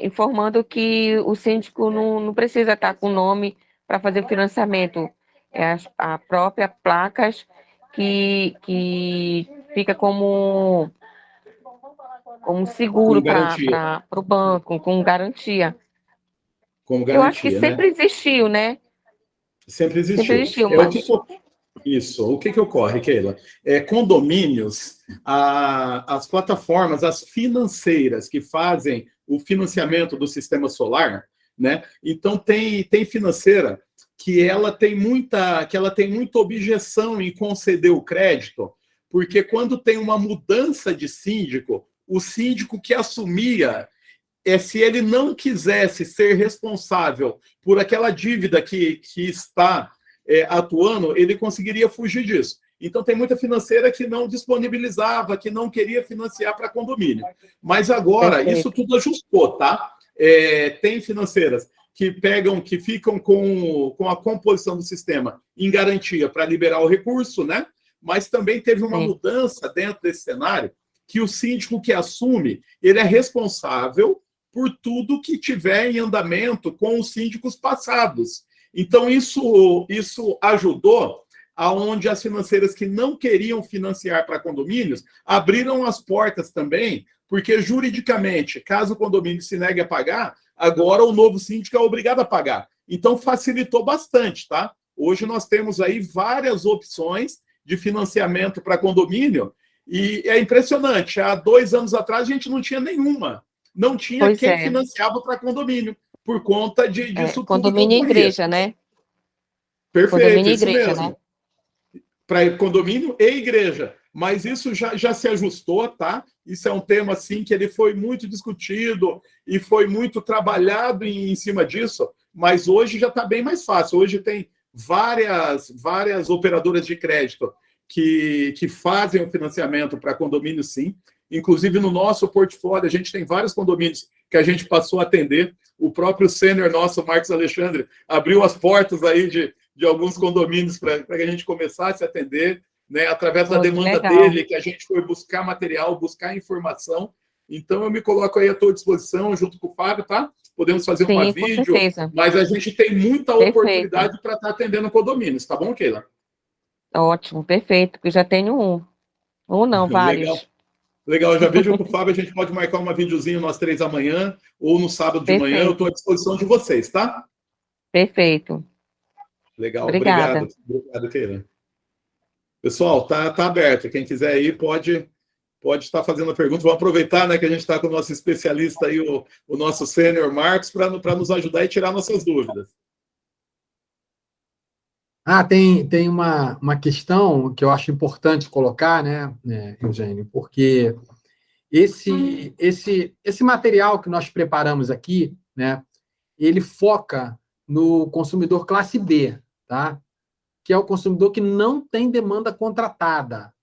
S3: informando que o síndico não precisa estar com o nome para fazer o financiamento, a própria placas que fica como
S1: Com
S3: seguro
S1: garantia.
S3: para o banco, com garantia.
S1: Como
S3: Eu acho que
S1: garantia, né?
S3: sempre existiu, né?
S1: Sempre
S3: Sempre
S1: existiu.
S3: existiu,
S1: O que
S3: mas
S1: isso. O que ocorre, Keila? Condomínios, as plataformas, as financeiras que fazem o financiamento do sistema solar, né? Então tem financeira que ela tem muita objeção em conceder o crédito, porque quando tem uma mudança de síndico, o síndico que assumia se ele não quisesse ser responsável por aquela dívida que está atuando, ele conseguiria fugir disso. Então, tem muita financeira que não disponibilizava, que não queria financiar para condomínio. Mas agora, isso tudo ajustou, tá? Tem financeiras que ficam com a composição do sistema em garantia para liberar o recurso, né? Mas também teve uma mudança dentro desse cenário que o síndico que assume, ele é responsável por tudo que tiver em andamento com os síndicos passados. Então, isso ajudou aonde as financeiras que não queriam financiar para condomínios abriram as portas também, porque juridicamente, caso o condomínio se negue a pagar, agora o novo síndico é obrigado a pagar. Então, facilitou bastante, tá? Hoje nós temos aí várias opções de financiamento para condomínio e é impressionante. Há 2 anos atrás a gente não tinha nenhuma. Não tinha quem financiava para condomínio, por conta disso tudo
S3: condomínio
S1: que
S3: e igreja, né?
S1: Perfeito,
S3: condomínio e
S1: isso
S3: igreja,
S1: mesmo.
S3: Né?
S1: Para condomínio e igreja. Mas isso já se ajustou, tá? Isso é um tema, assim, que ele foi muito discutido e foi muito trabalhado em cima disso, mas hoje já está bem mais fácil. Hoje tem várias operadoras de crédito que fazem o financiamento para condomínio, sim. Inclusive, no nosso portfólio, a gente tem vários condomínios que a gente passou a atender. O próprio sênior nosso, Marcos Alexandre, abriu as portas aí de alguns condomínios para que a gente começasse a atender, né, através da demanda dele, que a gente foi buscar material, buscar informação. Então, eu me coloco aí à tua disposição, junto com o Fábio, tá? Podemos fazer uma vídeo, mas a gente tem muita oportunidade para estar atendendo condomínios, tá bom, Keila?
S3: Ótimo, perfeito, porque eu já tenho um. Um não, vários.
S1: Legal, já vejo com o Fábio, a gente pode marcar uma videozinho nós 3 amanhã, ou no sábado de manhã, eu estou à disposição de vocês, tá?
S3: Perfeito.
S1: Legal,
S3: Obrigada.
S1: Obrigado, Keila. Pessoal, tá aberto. Quem quiser ir pode estar fazendo a pergunta. Vamos aproveitar, né, que a gente está com o nosso especialista aí, o nosso sênior Marcos, para nos ajudar e tirar nossas dúvidas.
S2: Tem uma questão que eu acho importante colocar, né, Eugênio, porque esse material que nós preparamos aqui, né, ele foca no consumidor classe B, tá? Que é o consumidor que não tem demanda contratada.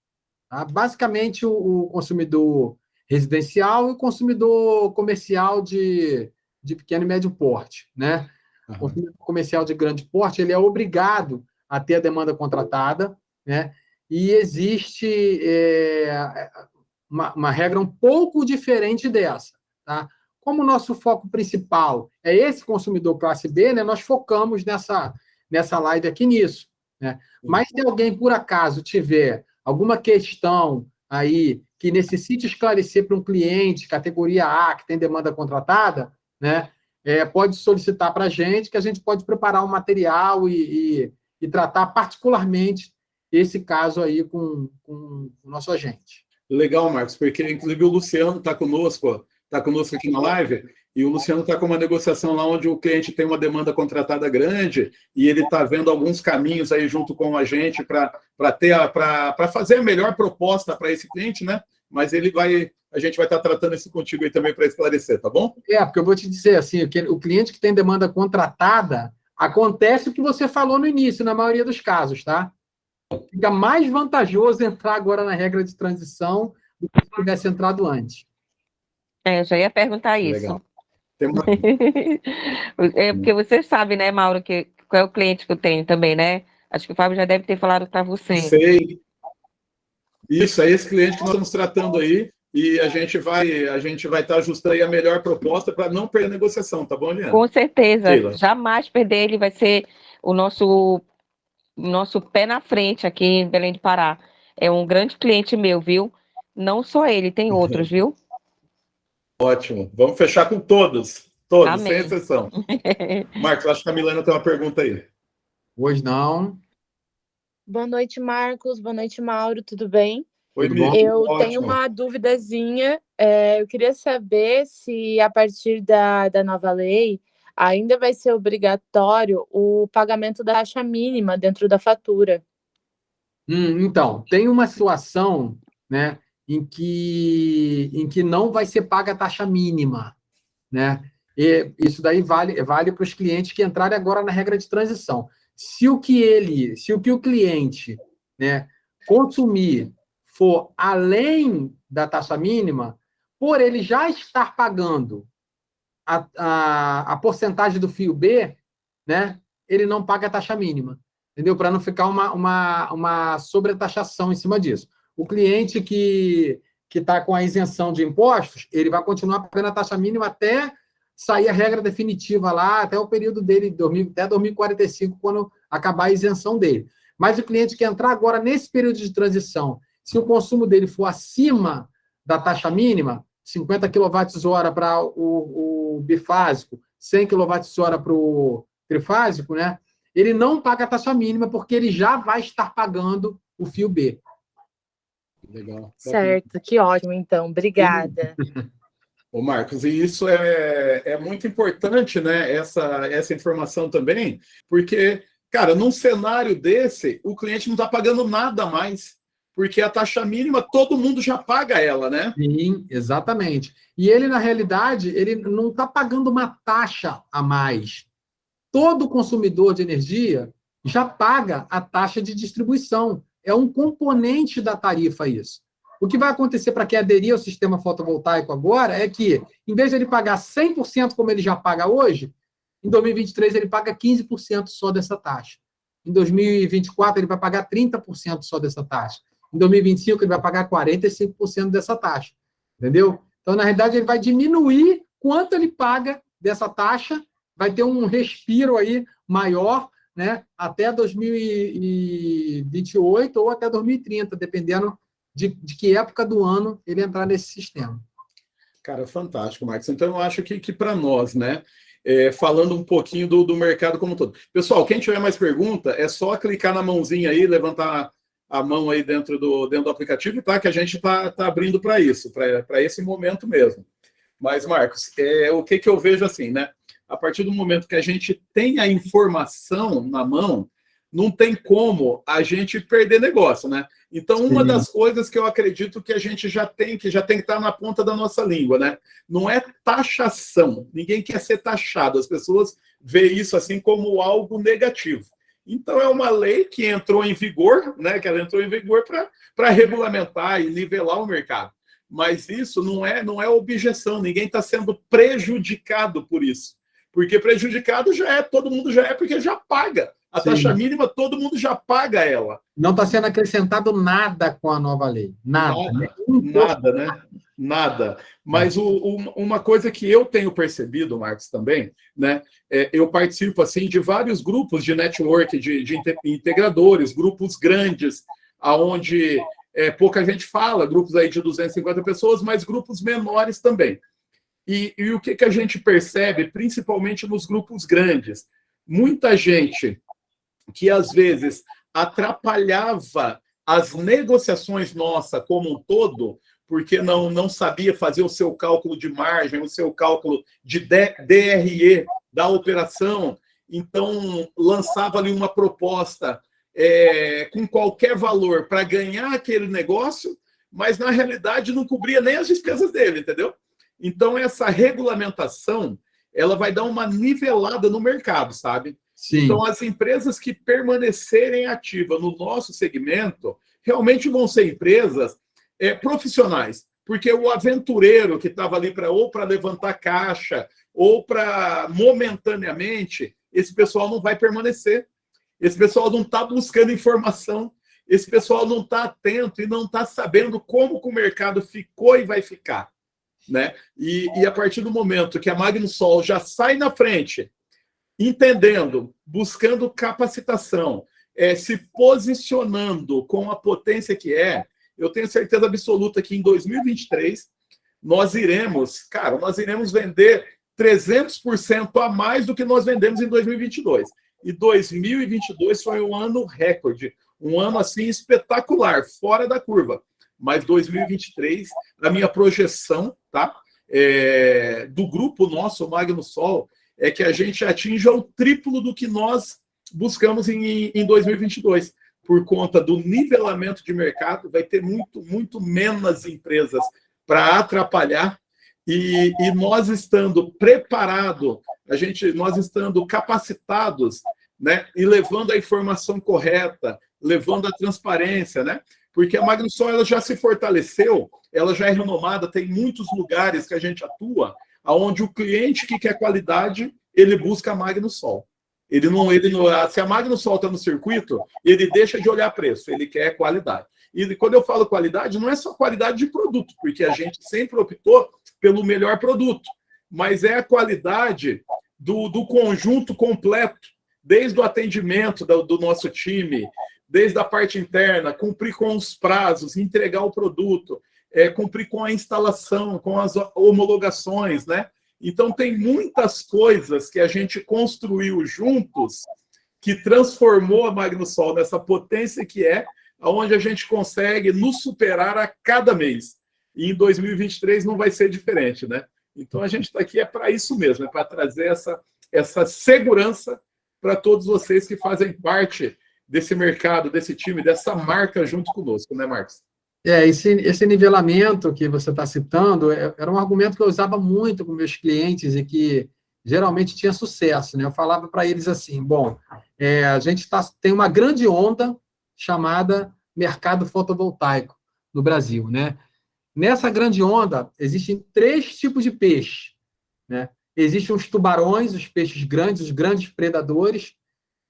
S2: Tá? Basicamente, o consumidor residencial e o consumidor comercial de pequeno e médio porte. Né? O consumidor comercial de grande porte ele é obrigado a ter a demanda contratada, né? E existe uma regra um pouco diferente dessa. Tá? Como o nosso foco principal é esse consumidor classe B, né, nós focamos nessa live aqui nisso. Né? Mas se alguém, por acaso, tiver alguma questão aí que necessite esclarecer para um cliente, categoria A, que tem demanda contratada, né, pode solicitar para a gente, que a gente pode preparar um material e tratar particularmente esse caso aí com o nosso agente.
S1: Legal, Marcos, porque inclusive o Luciano está conosco aqui na live, e o Luciano está com uma negociação lá onde o cliente tem uma demanda contratada grande e ele está vendo alguns caminhos aí junto com a gente para fazer a melhor proposta para esse cliente, né? Mas a gente vai estar tratando isso contigo aí também para esclarecer, tá bom?
S2: Porque eu vou te dizer assim, o cliente que tem demanda contratada, acontece o que você falou no início, na maioria dos casos, tá? Fica mais vantajoso entrar agora na regra de transição do que se tivesse entrado antes.
S3: Eu já ia perguntar isso.
S1: Legal. Tem uma...
S3: Porque você sabe, né, Mauro, qual é o cliente que eu tenho também, né? Acho que o Fábio já deve ter falado para você.
S1: Sei. Isso, é esse cliente que nós estamos tratando aí, e a gente vai estar ajustando aí a melhor proposta para não perder a negociação, tá bom, Liana?
S3: Com certeza.
S1: Keila.
S3: Jamais perder, ele vai ser o nosso pé na frente aqui em Belém do Pará. É um grande cliente meu, viu? Não só ele, tem outros, viu?
S1: Ótimo. Vamos fechar com todos,
S3: Amém.
S1: sem exceção. Marcos, acho que a Milena tem uma pergunta aí.
S2: Hoje não.
S4: Boa noite, Marcos. Boa noite, Mauro. Tudo bem?
S1: Oi,
S2: Tudo bom?
S4: Eu
S1: Ótimo.
S4: tenho uma duvidazinha. Eu queria saber se, a partir da nova lei, ainda vai ser obrigatório o pagamento da taxa mínima dentro da fatura.
S2: Então, tem uma situação, né, em que não vai ser paga a taxa mínima, né? E isso daí vale para os clientes que entrarem agora na regra de transição. Se o que o cliente, né, consumir for além da taxa mínima, por ele já estar pagando a porcentagem do fio B, né, ele não paga a taxa mínima, entendeu? Para não ficar uma sobretaxação em cima disso. O cliente que está com a isenção de impostos, ele vai continuar pagando a taxa mínima até sair a regra definitiva lá, até o período dele, até 2045, quando acabar a isenção dele. Mas o cliente que entrar agora nesse período de transição, se o consumo dele for acima da taxa mínima, 50 kWh para o bifásico, 100 kWh para o trifásico, né? Ele não paga a taxa mínima porque ele já vai estar pagando o fio B.
S1: Legal.
S4: Certo, que ótimo, então. Obrigada.
S1: Ô, Marcos, e isso é muito importante, né? Essa informação também, porque, cara, num cenário desse, o cliente não está pagando nada a mais, porque a taxa mínima todo mundo já paga ela, né?
S2: Sim, exatamente. E ele, na realidade, ele não está pagando uma taxa a mais. Todo consumidor de energia já paga a taxa de distribuição. É um componente da tarifa isso. O que vai acontecer para quem aderir ao sistema fotovoltaico agora é que, em vez de ele pagar 100% como ele já paga hoje, em 2023 ele paga 15% só dessa taxa. Em 2024 ele vai pagar 30% só dessa taxa. Em 2025 ele vai pagar 45% dessa taxa. Entendeu? Então, na realidade, ele vai diminuir quanto ele paga dessa taxa, vai ter um respiro aí maior, né, até 2028 ou até 2030, dependendo de que época do ano ele entrar nesse sistema.
S1: Cara, fantástico, Marcos. Então, eu acho que para nós, né, falando um pouquinho do mercado como um todo. Pessoal, quem tiver mais pergunta, é só clicar na mãozinha aí, levantar a mão aí dentro do aplicativo, tá? Que a gente tá abrindo para isso, para esse momento mesmo. Mas, Marcos, o que eu vejo assim, né? A partir do momento que a gente tem a informação na mão, não tem como a gente perder negócio, né? Então, uma das coisas que eu acredito que a gente já tem que estar na ponta da nossa língua, né? Não é taxação. Ninguém quer ser taxado. As pessoas veem isso assim como algo negativo. Então, é uma lei que entrou em vigor, né? Que ela entrou em vigor para regulamentar e nivelar o mercado. Mas isso não é objeção. Ninguém está sendo prejudicado por isso. Porque prejudicado todo mundo já é, porque já paga. A taxa mínima, todo mundo já paga ela.
S2: Não está sendo acrescentado nada com a nova lei. Nada,
S1: né? Nada. Mas uma coisa que eu tenho percebido, Marcos, também, né? Eu participo assim, de vários grupos de network, de integradores, grupos grandes, onde pouca gente fala, grupos aí de 250 pessoas, mas grupos menores também. E o que a gente percebe, principalmente nos grupos grandes? Muita gente que, às vezes, atrapalhava as negociações nossas como um todo, porque não sabia fazer o seu cálculo de margem, o seu cálculo de DRE da operação, então lançava ali uma proposta com qualquer valor para ganhar aquele negócio, mas na realidade não cobria nem as despesas dele, entendeu? Então essa regulamentação, ela vai dar uma nivelada no mercado, sabe?
S2: Sim.
S1: Então as empresas que permanecerem ativas no nosso segmento realmente vão ser empresas profissionais, porque o aventureiro que estava ali para levantar caixa ou para momentaneamente, esse pessoal não vai permanecer. Esse pessoal não está buscando informação, esse pessoal não está atento e não está sabendo como que o mercado ficou e vai ficar, né? E a partir do momento que a Magnusol já sai na frente, entendendo, buscando capacitação, se posicionando com a potência que eu tenho certeza absoluta que em 2023 nós iremos vender 300% a mais do que nós vendemos em 2022. E 2022 foi um ano recorde, um ano assim espetacular, fora da curva. Mas 2023, a minha projeção, tá? Do grupo nosso, o Magnusol, é que a gente atinja o triplo do que nós buscamos em 2022. Por conta do nivelamento de mercado, vai ter muito menos empresas para atrapalhar, e nós estando preparados, nós estando capacitados, né, e levando a informação correta, levando a transparência, né? Porque a Magnusol ela já se fortaleceu, ela já é renomada, tem muitos lugares que a gente atua, onde o cliente que quer qualidade, ele busca a Magnusol. Se a Magnusol está no circuito, ele deixa de olhar preço, ele quer qualidade. E quando eu falo qualidade, não é só qualidade de produto, porque a gente sempre optou pelo melhor produto, mas é a qualidade do conjunto completo, desde o atendimento do nosso time, desde a parte interna, cumprir com os prazos, entregar o produto, cumprir com a instalação, com as homologações, né? Então, tem muitas coisas que a gente construiu juntos que transformou a Magnusol nessa potência que onde a gente consegue nos superar a cada mês. E em 2023 não vai ser diferente, né? Então, a gente está aqui para isso mesmo, para trazer essa segurança para todos vocês que fazem parte desse mercado, desse time, dessa marca junto conosco, né, Marcos?
S2: Esse nivelamento que você está citando era um argumento que eu usava muito com meus clientes e que geralmente tinha sucesso, né? Eu falava para eles assim, a gente tem uma grande onda chamada mercado fotovoltaico no Brasil, né? Nessa grande onda, existem 3 tipos de peixe, né? Existem os tubarões, os peixes grandes, os grandes predadores,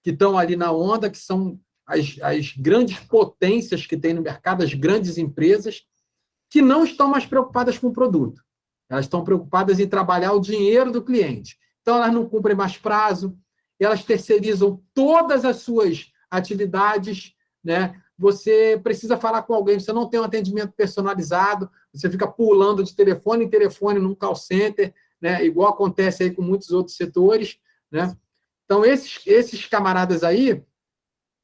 S2: que estão ali na onda, que são as grandes potências que tem no mercado, as grandes empresas, que não estão mais preocupadas com o produto. Elas estão preocupadas em trabalhar o dinheiro do cliente. Então, elas não cumprem mais prazo, elas terceirizam todas as suas atividades, né? Você precisa falar com alguém, você não tem um atendimento personalizado, você fica pulando de telefone em telefone num call center, né? Igual acontece aí com muitos outros setores, né? Então, esses camaradas aí,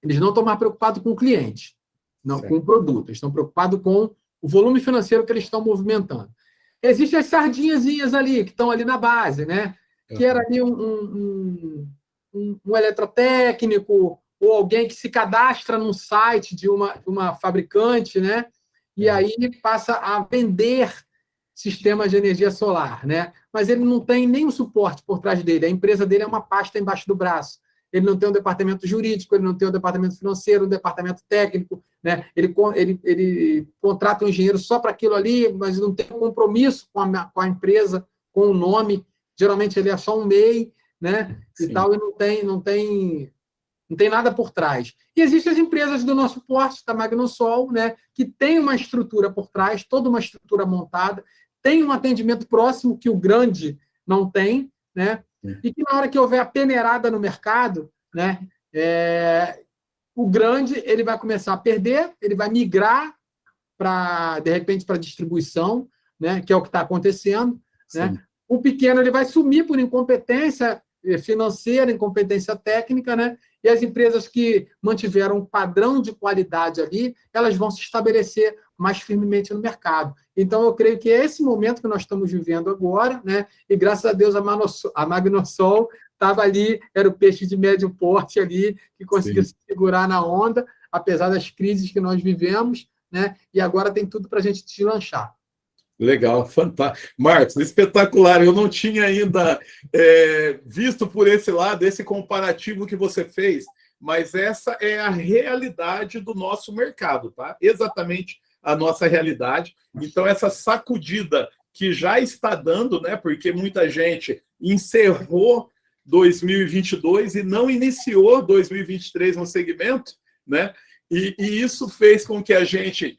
S2: eles não estão mais preocupados com o cliente, não com o produto. Eles estão preocupados com o volume financeiro que eles estão movimentando. Existem as sardinhazinhas ali, que estão ali na base, né? Que era ali um eletrotécnico ou alguém que se cadastra num site de uma fabricante, né? E aí passa a vender sistemas de energia solar, né? Mas ele não tem nenhum suporte por trás dele. A empresa dele é uma pasta embaixo do braço. Ele não tem um departamento jurídico, ele não tem um departamento financeiro, um departamento técnico, né? Ele contrata um engenheiro só para aquilo ali, mas não tem um compromisso com a empresa, com o nome. Geralmente ele é só um MEI, né? E tal, e não tem nada por trás. E existem as empresas do nosso porte, da Magnusol, né? Que tem uma estrutura por trás, toda uma estrutura montada, tem um atendimento próximo que o grande não tem, né? E que na hora que houver a peneirada no mercado, né, o grande ele vai começar a perder, ele vai migrar de repente para distribuição, né, que é o que está acontecendo, né? O pequeno ele vai sumir por incompetência financeira, incompetência técnica, né? e as empresas que mantiveram um padrão de qualidade ali, elas vão se estabelecer mais firmemente no mercado. Então, eu creio que é esse momento que nós estamos vivendo agora, né? E graças a Deus a Magnosol estava ali, era o peixe de médio porte ali, que conseguiu se segurar na onda, apesar das crises que nós vivemos, né? E agora tem tudo para a gente deslanchar.
S1: Legal, fantástico. Marcos, espetacular. Eu não tinha ainda visto por esse lado, esse comparativo que você fez, mas essa é a realidade do nosso mercado, tá? Exatamente a nossa realidade. Então, essa sacudida que já está dando, né? Porque muita gente encerrou 2022 e não iniciou 2023 no segmento, né? E isso fez com que a gente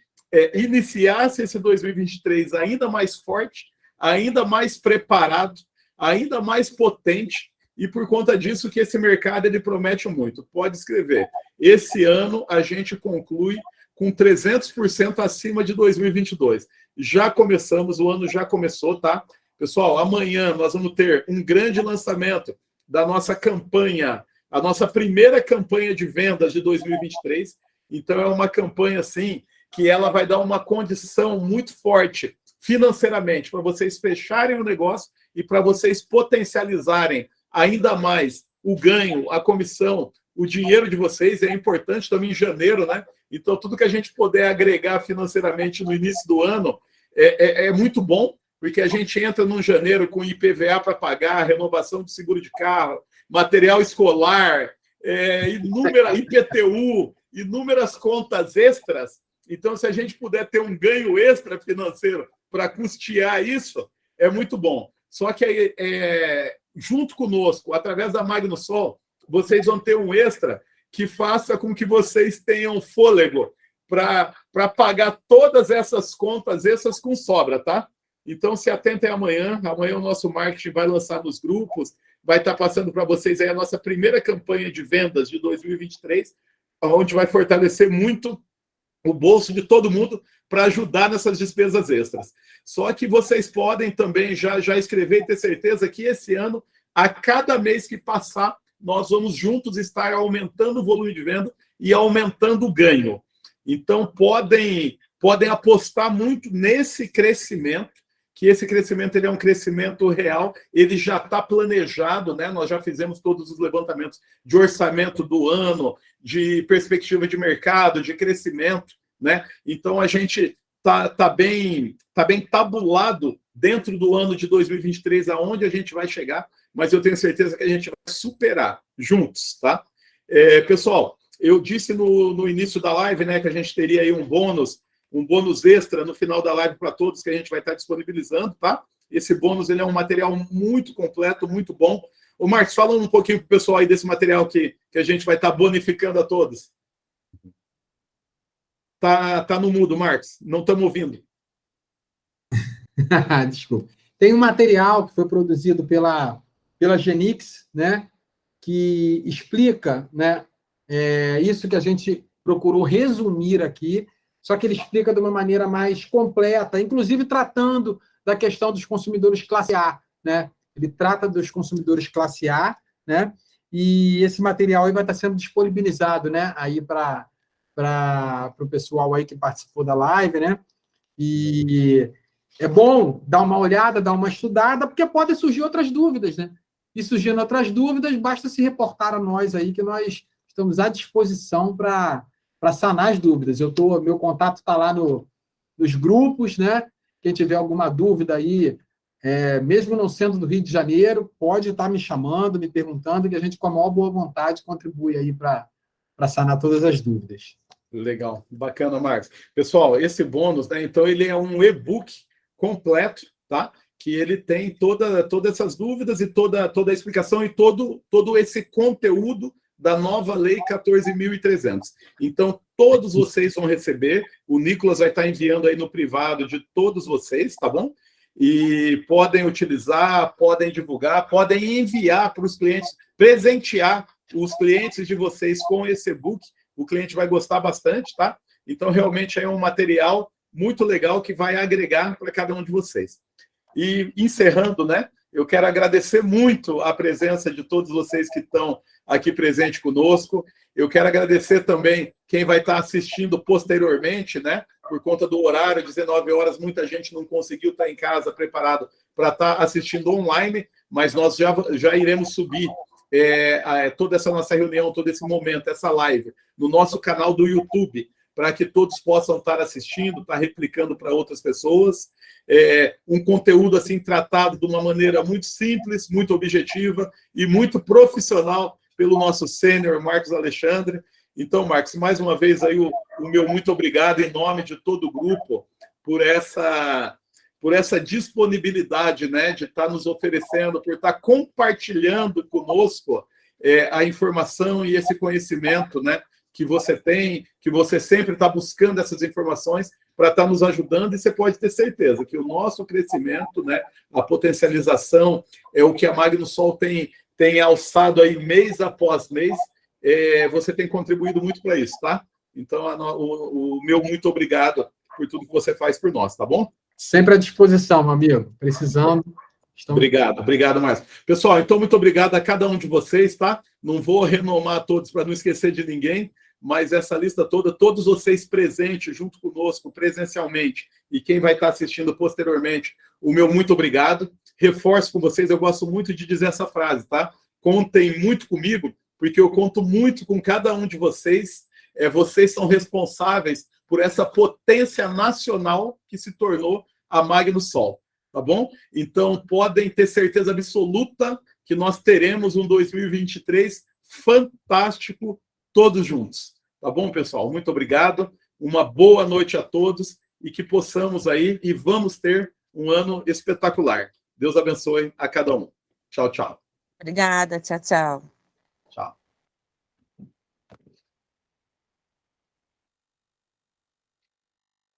S1: iniciasse esse 2023 ainda mais forte, ainda mais preparado, ainda mais potente, e por conta disso que esse mercado ele promete muito. Pode escrever. Esse ano a gente conclui com 300% acima de 2022. Já começamos, o ano já começou, tá? Pessoal, amanhã nós vamos ter um grande lançamento da nossa campanha, a nossa primeira campanha de vendas de 2023. Então, é uma campanha, assim, que ela vai dar uma condição muito forte financeiramente para vocês fecharem o negócio e para vocês potencializarem ainda mais o ganho, a comissão, o dinheiro de vocês. É importante, estamos em janeiro, né? Então, tudo que a gente puder agregar financeiramente no início do ano é muito bom, porque a gente entra num janeiro com IPVA para pagar, renovação de seguro de carro, material escolar, IPTU, inúmeras contas extras. Então, se a gente puder ter um ganho extra financeiro para custear isso, é muito bom. Só que, junto conosco, através da Magnosol, vocês vão ter um extra que faça com que vocês tenham fôlego para pagar todas essas contas extras com sobra, tá? Então, se atentem amanhã. Amanhã o nosso marketing vai lançar nos grupos, vai estar passando para vocês aí a nossa primeira campanha de vendas de 2023, onde vai fortalecer muito o bolso de todo mundo para ajudar nessas despesas extras. Só que vocês podem também já escrever e ter certeza que esse ano, a cada mês que passar, nós vamos juntos estar aumentando o volume de venda e aumentando o ganho. Então, podem apostar muito nesse crescimento, que esse crescimento ele é um crescimento real, ele já está planejado, né? Nós já fizemos todos os levantamentos de orçamento do ano, de perspectiva de mercado, de crescimento, né? Então, a gente tá bem tabulado dentro do ano de 2023 aonde a gente vai chegar, mas eu tenho certeza que a gente vai superar juntos, tá? Pessoal, eu disse no início da live, né, que a gente teria aí um bônus extra no final da live para todos que a gente vai estar disponibilizando, tá? Esse bônus ele é um material muito completo, muito bom. Ô, Marcos, fala um pouquinho para o pessoal aí desse material que a gente vai estar bonificando a todos. Tá no mudo, Marcos. Não estamos ouvindo.
S2: Desculpa. Tem um material que foi produzido pela Genix, né, que explica, né, isso que a gente procurou resumir aqui, só que ele explica de uma maneira mais completa, inclusive tratando da questão dos consumidores classe A, né? Ele trata dos consumidores classe A, né? E esse material aí vai estar sendo disponibilizado, né, aí para o pessoal aí que participou da live, né? E é bom dar uma olhada, dar uma estudada, porque podem surgir outras dúvidas, né? E surgindo outras dúvidas, basta se reportar a nós aí, que nós estamos à disposição para sanar as dúvidas. Meu contato está lá nos grupos, né? Quem tiver alguma dúvida aí, mesmo não sendo do Rio de Janeiro, pode estar me chamando, me perguntando, que a gente, com a maior boa vontade, contribui aí para sanar todas as dúvidas.
S1: Legal, bacana, Marcos. Pessoal, esse bônus, né? Então, ele é um e-book completo, tá? Que ele tem todas essas dúvidas e toda a explicação e todo esse conteúdo da nova Lei 14.300. Então, todos vocês vão receber, o Nicolas vai estar enviando aí no privado de todos vocês, tá bom? E podem utilizar, podem divulgar, podem enviar para os clientes, presentear os clientes de vocês com esse e-book. O cliente vai gostar bastante, tá? Então, realmente é um material muito legal que vai agregar para cada um de vocês. E encerrando, né? Eu quero agradecer muito a presença de todos vocês que estão aqui presente conosco. Eu quero agradecer também quem vai estar assistindo posteriormente, né? Por conta do horário, 19 horas, muita gente não conseguiu estar em casa preparado para estar assistindo online, mas nós já iremos subir toda essa nossa reunião, todo esse momento, essa live, no nosso canal do YouTube, para que todos possam estar assistindo, estar replicando para outras pessoas. Um conteúdo assim tratado de uma maneira muito simples, muito objetiva e muito profissional pelo nosso sênior Marcos Alexandre. Então, Marcos, mais uma vez aí o meu muito obrigado em nome de todo o grupo por essa disponibilidade, né, de estar nos oferecendo, por estar compartilhando conosco a informação e esse conhecimento, né, que você tem, que você sempre está buscando essas informações para estar nos ajudando, e você pode ter certeza que o nosso crescimento, né, a potencialização, é o que a Magnusol tem alçado aí mês após mês, você tem contribuído muito para isso, tá? Então, o meu muito obrigado por tudo que você faz por nós, tá bom?
S2: Sempre à disposição, meu amigo. Precisando.
S1: Obrigado, Márcio. Pessoal, então, muito obrigado a cada um de vocês, tá? Não vou renomar todos para não esquecer de ninguém, mas essa lista toda, todos vocês presentes junto conosco, presencialmente, e quem vai estar assistindo posteriormente, o meu muito obrigado. Reforço com vocês, eu gosto muito de dizer essa frase, tá? Contem muito comigo, porque eu conto muito com cada um de vocês. Vocês são responsáveis por essa potência nacional que se tornou a Magnusol, tá bom? Então, podem ter certeza absoluta que nós teremos um 2023 fantástico, todos juntos. Tá bom, pessoal? Muito obrigado. Uma boa noite a todos e que possamos aí e vamos ter um ano espetacular. Deus abençoe a cada um. Tchau, tchau.
S3: Obrigada, tchau, tchau.
S1: Tchau.